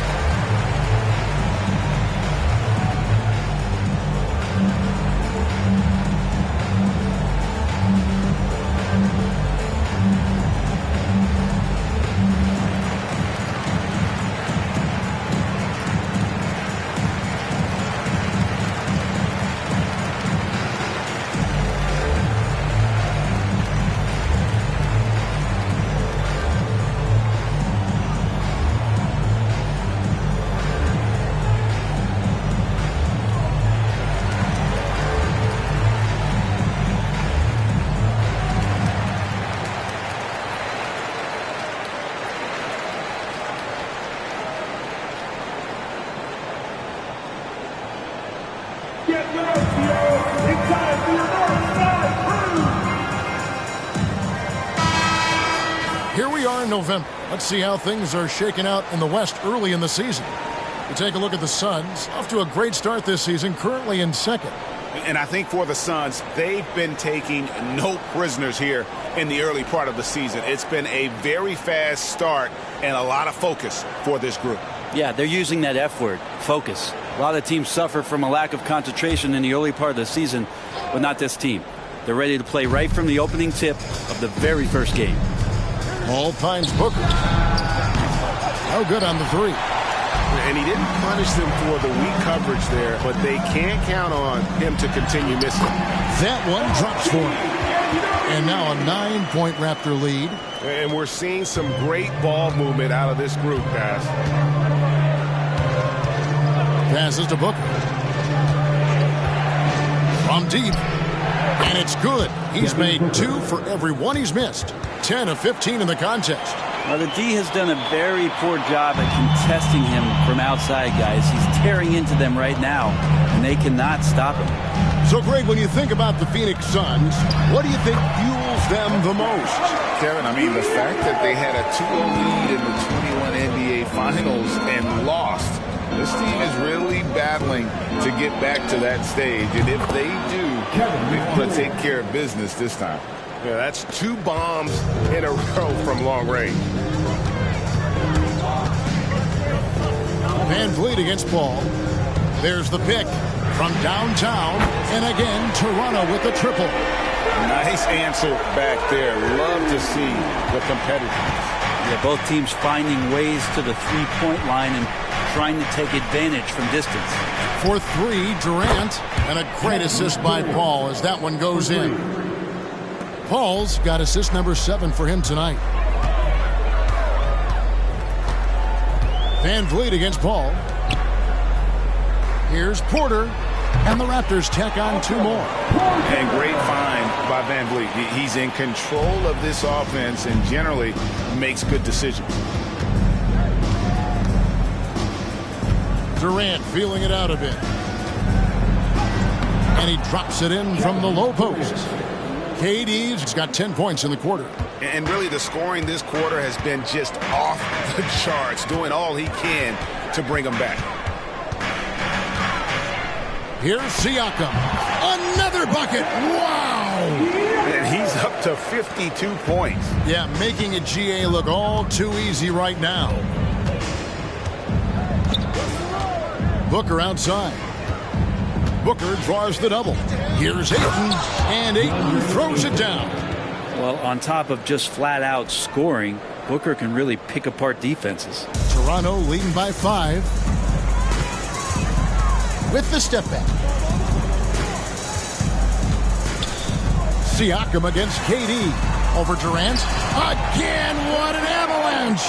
November. Let's see how things are shaking out in the West early in the season. We take a look at the Suns. Off to a great start this season, currently in second. And I think for the Suns, they've been taking no prisoners here in the early part of the season. It's been a very fast start and a lot of focus for this group. Yeah, they're using that F word, focus. A lot of teams suffer from a lack of concentration in the early part of the season, but not this team. They're ready to play right from the opening tip of the very first game. Paul finds Booker. No good on the three. And he didn't punish them for the weak coverage there, but they can't count on him to continue missing. That one drops for him. And now a 9-point Raptor lead. And we're seeing some great ball movement out of this group, guys. Passes to Booker. From deep. And it's good. He's made 2 for every one he's missed. 10 of 15 in the contest. Well, the D has done a very poor job at contesting him from outside, guys. He's tearing into them right now, and they cannot stop him. So, Greg, when you think about the Phoenix Suns, what do you think fuels them the most? Kevin, I mean, the fact that they had a 2-0 lead in the 21 NBA Finals and lost. This team is really battling to get back to that stage, and if they do, they're going to take care of business this time. Yeah, that's 2 bombs in a row from long range. Van Vliet against Paul. There's the pick from downtown, and again Toronto with the triple. Nice answer back there. Love to see the competitiveness. Yeah, both teams finding ways to the three-point line and trying to take advantage from distance. For 3, Durant, and a great assist by Paul as that one goes in. Paul's got assist number 7 for him tonight. Van Vliet against Paul. Here's Porter, and the Raptors tack on 2 more. And great find by Van Vliet. He's in control of this offense and generally makes good decisions. Durant feeling it out a bit. And he drops it in from the low post. KD's got 10 points in the quarter. And really the scoring this quarter has been just off the charts, doing all he can to bring them back. Here's Siakam. Another bucket. Wow. And he's up to 52 points. Yeah, making a GA look all too easy right now. Booker outside. Booker draws the double. Here's Ayton, and Ayton throws it down. Well, on top of just flat-out scoring, Booker can really pick apart defenses. Toronto leading by 5. With the step back. Siakam against KD. Over Durant. Again, what an avalanche.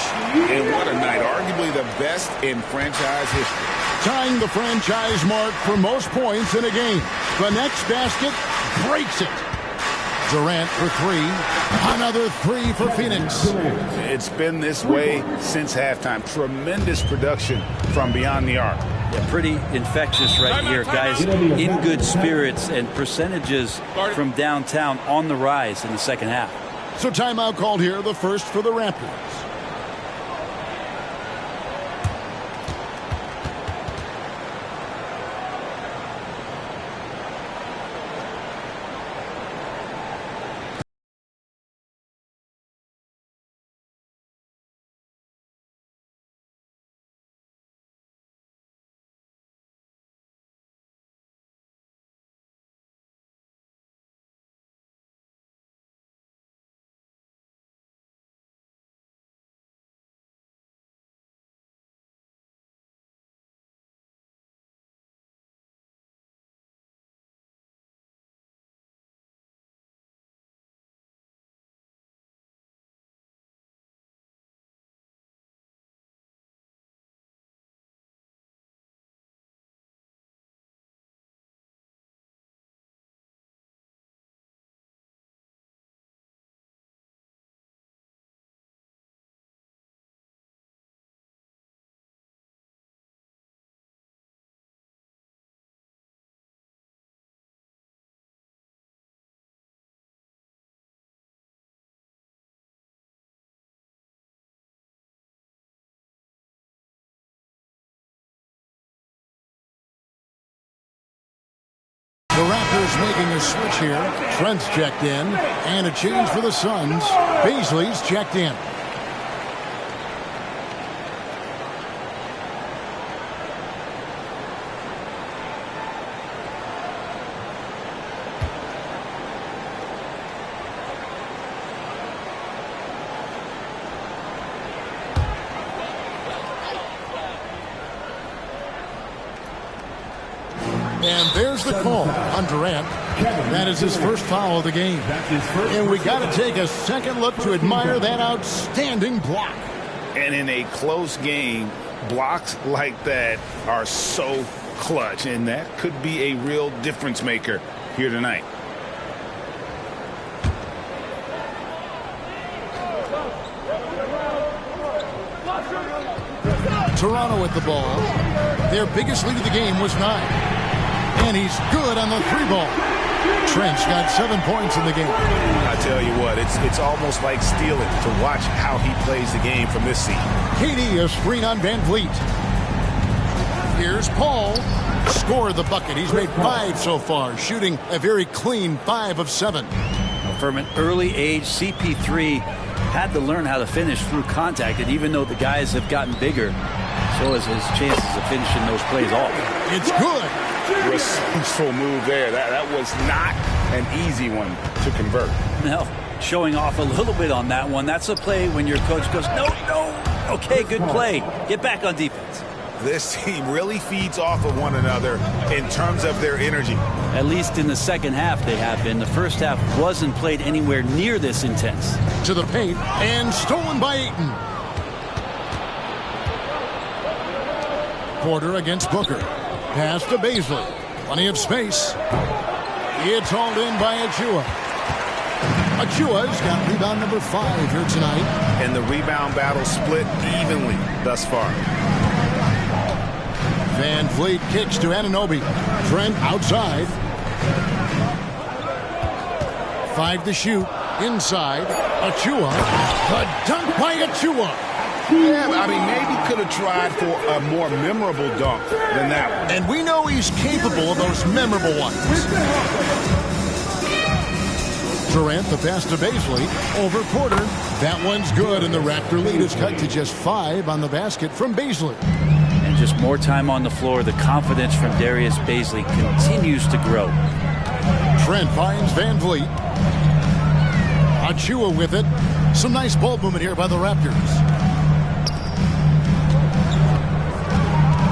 And what a night. Arguably the best in franchise history. Tying the franchise mark for most points in a game. The next basket breaks it. Durant for 3. Another 3 for Phoenix. It's been this way since halftime. Tremendous production from beyond the arc. Yeah, pretty infectious right here, guys. In good spirits and percentages from downtown on the rise in the second half. So timeout called here, the first for the Raptors. The Raptors making a switch here. Trent's checked in. And a change for the Suns. Beasley's checked in. And there's the call on Durant. That is his first foul of the game. And we got to take a second look to admire that outstanding block. And in a close game, blocks like that are so clutch, and that could be a real difference maker here tonight. Toronto with the ball. Their biggest lead of the game was 9. And he's good on the 3-ball. Trent's got 7 points in the game. I tell you what, it's almost like stealing to watch how he plays the game from this seat. KD a screen on Van Vliet. Here's Paul. Scored the bucket. He's made 5 so far, shooting a very clean 5 of 7. From an early age, CP3 had to learn how to finish through contact, and even though the guys have gotten bigger, so is his chances of finishing those plays off. It's good. Resourceful move there. That was not an easy one to convert. No, showing off a little bit on that one. That's a play when your coach goes, no. Okay, good play. Get back on defense. This team really feeds off of one another in terms of their energy. At least in the second half they have been. The first half wasn't played anywhere near this intense. To the paint, and stolen by Ayton. Porter against Booker. Pass to Baisley. Plenty of space. It's hauled in by Achua. Achua's got rebound number 5 here tonight. And the rebound battle split evenly thus far. Van Vliet kicks to Anunoby. Trent outside. 5 to shoot. Inside. Achua. The dunk by Achua. Yeah, I mean, maybe could have tried for a more memorable dunk than that one. And we know he's capable of those memorable ones. Durant, the pass to Baisley. Over Porter. That one's good, and the Raptor lead is cut to just 5 on the basket from Baisley. And just more time on the floor. The confidence from Darius Baisley continues to grow. Trent finds Van Vliet. Achua with it. Some nice ball movement here by the Raptors.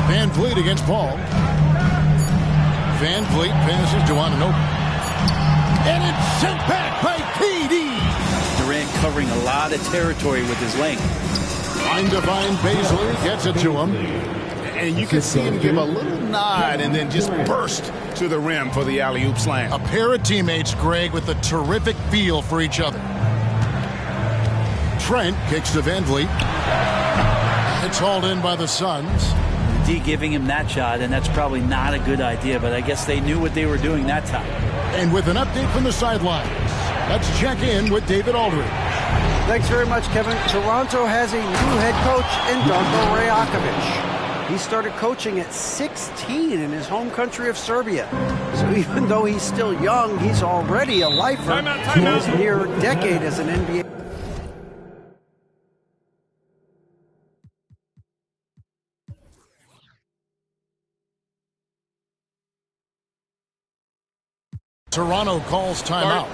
Van Vliet against Paul. Van Vliet passes to Anunoby. And it's sent back by KD. Durant covering a lot of territory with his length. Trying to find Baisley. Gets it to him. And you can see him give a little nod and then just burst to the rim for the alley-oop slam. A pair of teammates, Greg, with a terrific feel for each other. Trent kicks to Van Vliet. It's hauled in by the Suns. D giving him that shot, and that's probably not a good idea, but I guess they knew what they were doing that time. And with an update from the sidelines, let's check in with David Aldridge. Thanks very much, Kevin. Toronto has a new head coach in Darko Rajakovic. He started coaching at 16 in his home country of Serbia. So even though he's still young, he's already a lifer in his near decade as an NBA. Toronto calls timeout.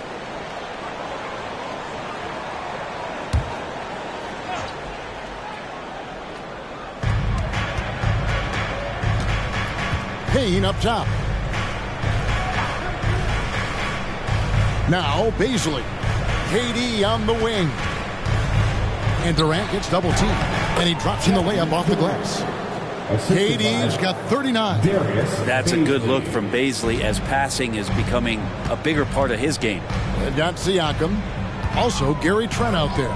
Payne up top. Now Baisley. KD on the wing. And Durant gets double teamed. And he drops in the layup off the glass. KD's got 39. That's a good look from Baisley as passing is becoming a bigger part of his game. That's Siakam. Also Gary Trent out there.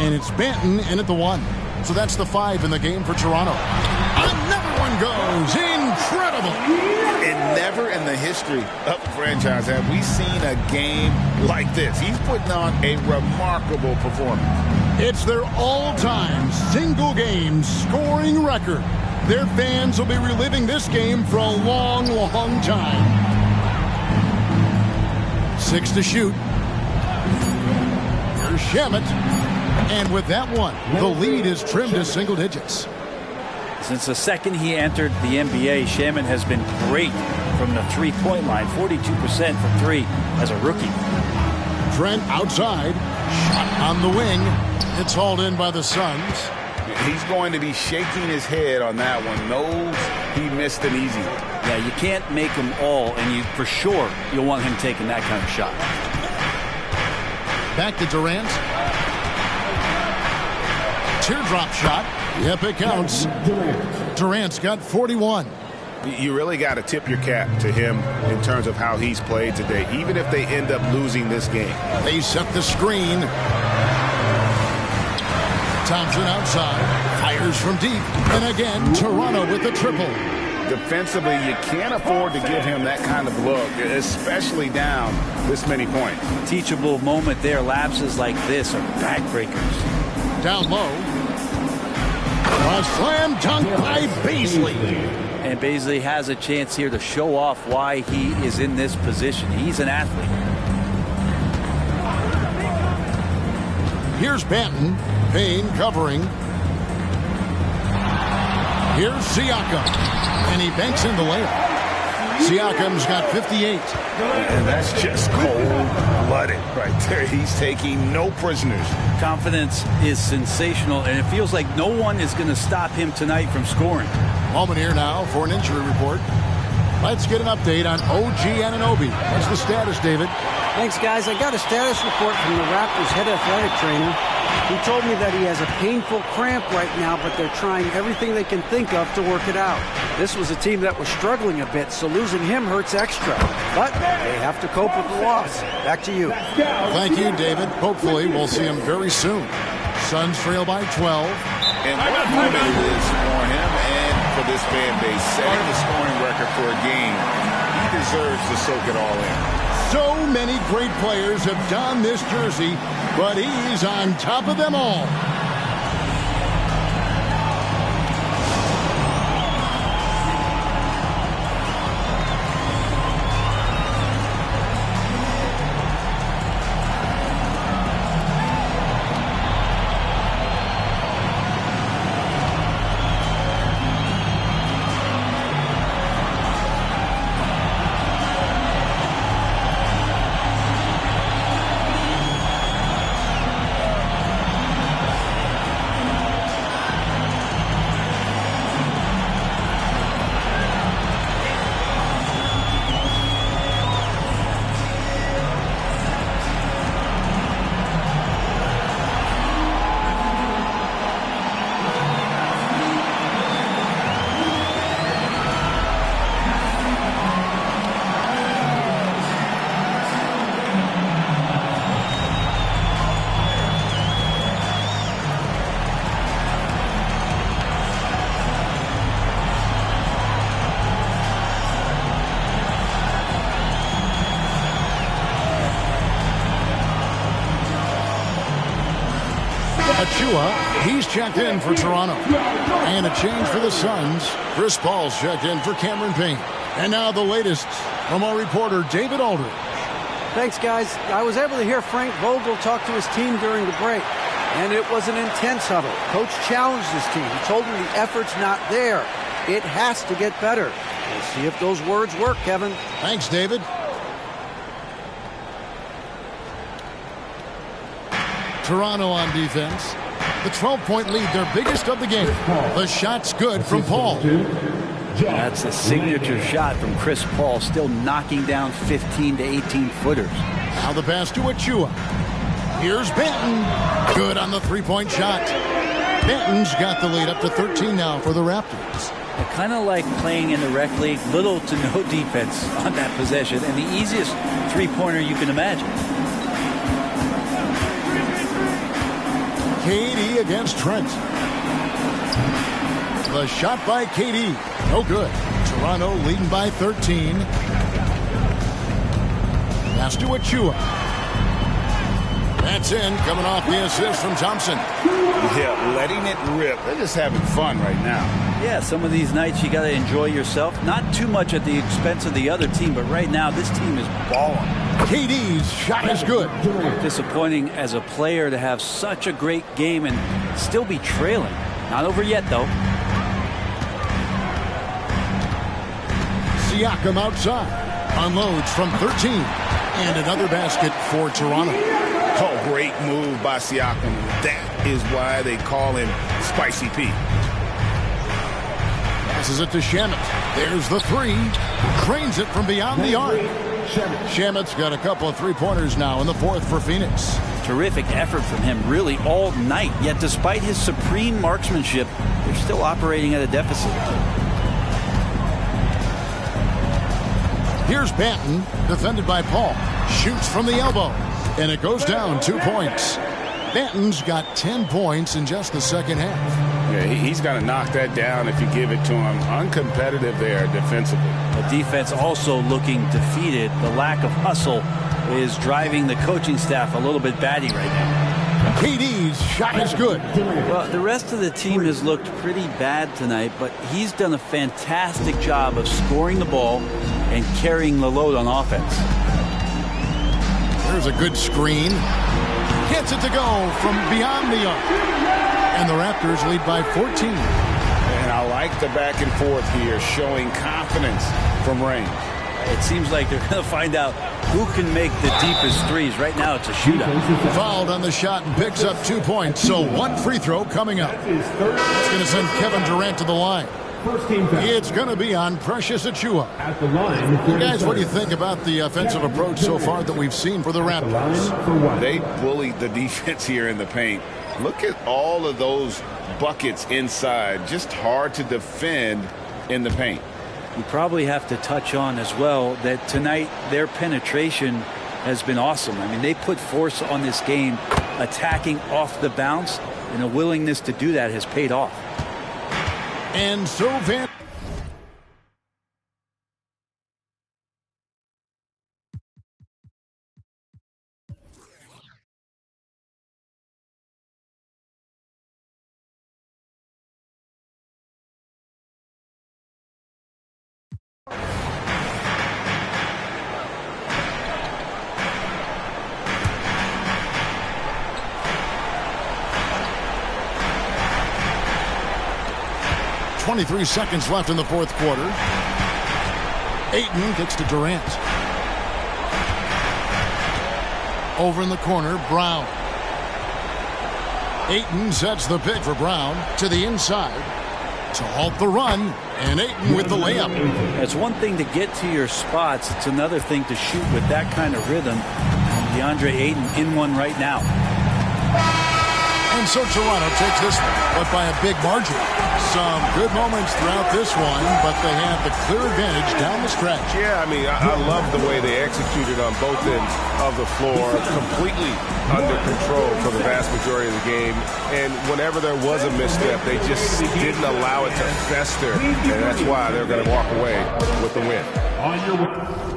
And it's Banton in at the 1. So that's the 5 in the game for Toronto. Another one goes. Incredible. And never in the history of the franchise have we seen a game like this. He's putting on a remarkable performance. It's their all-time single-game scoring record. Their fans will be reliving this game for a long, long time. 6 to shoot. Here's Shamet. And with that one, the lead is trimmed to single digits. Since the second he entered the NBA, Shamet has been great from the three-point line. 42% from 3 as a rookie. Trent outside. Shot on the wing. It's hauled in by the Suns. He's going to be shaking his head on that one. Knows he missed an easy one. Yeah, you can't make them all, and for sure you'll want him taking that kind of shot. Back to Durant. Teardrop shot. Yep, it counts. Durant's got 41. You really got to tip your cap to him in terms of how he's played today, even if they end up losing this game. They set the screen. Thompson outside. Fires from deep. And again, Toronto with the triple. Defensively, you can't afford to give him that kind of look, especially down this many points. Teachable moment there. Lapses like this are backbreakers. Down low. A slam dunk by Beasley. And Beasley has a chance here to show off why he is in this position. He's an athlete. Here's Banton. Payne covering. Here's Siakam. And he banks in the layup. Siakam's got 58. And that's just cold-blooded right there. He's taking no prisoners. Confidence is sensational, and it feels like no one is going to stop him tonight from scoring. Moment here now for an injury report. Let's get an update on OG Anunoby. What's the status, David? Thanks, guys. I got a status report from the Raptors head athletic trainer. He told me that he has a painful cramp right now, but they're trying everything they can think of to work it out. This was a team that was struggling a bit, so losing him hurts extra. But they have to cope with the loss. Back to you. Thank you, David. Hopefully we'll see him very soon. Suns trail by 12. And what a moment it is for him and for this fan base, setting the scoring record for a game. He deserves to soak it all in. So many great players have donned this jersey, but he's on top of them all. He's checked in for Toronto. And a change for the Suns. Chris Paul's checked in for Cameron Payne. And now the latest from our reporter, David Aldridge. Thanks, guys. I was able to hear Frank Vogel talk to his team during the break. And it was an intense huddle. Coach challenged his team. He told them the effort's not there. It has to get better. We'll see if those words work, Kevin. Thanks, David. Toronto on defense. The 12-point lead, their biggest of the game. The shot's good from Paul. That's a signature shot from Chris Paul, still knocking down 15 to 18 footers. Now the pass to Achua. Here's Banton. Good on the three-point shot. Banton's got the lead up to 13 now for the Raptors. I kind of like playing in the rec league, little to no defense on that possession, and the easiest three-pointer you can imagine. KD against Trent. The shot by KD. No good. Toronto leading by 13. Pass to Achua. That's in. Coming off the assist from Thompson. Yeah, letting it rip. They're just having fun right now. Yeah, some of these nights you got to enjoy yourself. Not too much at the expense of the other team, but right now this team is balling. KD's shot is good. Disappointing as a player to have such a great game and still be trailing. Not over yet, though. Siakam outside. Unloads from 13. And another basket for Toronto. Oh, great move by Siakam. That is why they call him Spicy Pete. Passes it to Shamet. There's the three. Cranes it from beyond the arc. Shamet's got a couple of three-pointers now in the fourth for Phoenix. Terrific effort from him really all night. Yet despite his supreme marksmanship, they're still operating at a deficit. Here's Banton, defended by Paul. Shoots from the elbow, and it goes down 2 points. Banton's got 10 points in just the second half. Yeah, he's got to knock that down if you give it to him. Uncompetitive there defensively. The defense also looking defeated. The lack of hustle is driving the coaching staff a little bit batty right now. KD's shot is good. Well, the rest of the team has looked pretty bad tonight, but he's done a fantastic job of scoring the ball and carrying the load on offense. There's a good screen. Gets it to go from beyond the arc. And the Raptors lead by 14. And I like the back and forth here, showing confidence from range. It seems like they're going to find out who can make the deepest threes. Right now it's a shootout. Fouled on the shot and picks up 2 points. So one free throw coming up. It's going to send Kevin Durant to the line. It's going to be on Precious Achiuwa. At the line, guys, what do you think about the offensive approach so far that we've seen for the Raptors? They bullied the defense here in the paint. Look at all of those buckets inside. Just hard to defend in the paint. We probably have to touch on as well that tonight their penetration has been awesome. I mean, they put force on this game, attacking off the bounce, and a willingness to do that has paid off. And so Van. .23 seconds left in the fourth quarter. Ayton gets to Durant. Over in the corner, Brown. Ayton sets the pick for Brown to the inside to halt the run, and Ayton with the layup. It's one thing to get to your spots. It's another thing to shoot with that kind of rhythm. DeAndre Ayton in one right now. And so Toronto takes this one, but by a big margin. Some good moments throughout this one, but they have the clear advantage down the stretch. Yeah, I mean, I love the way they executed on both ends of the floor, completely under control for the vast majority of the game. And whenever there was a misstep, they just didn't allow it to fester, and that's why they're going to walk away with the win. On your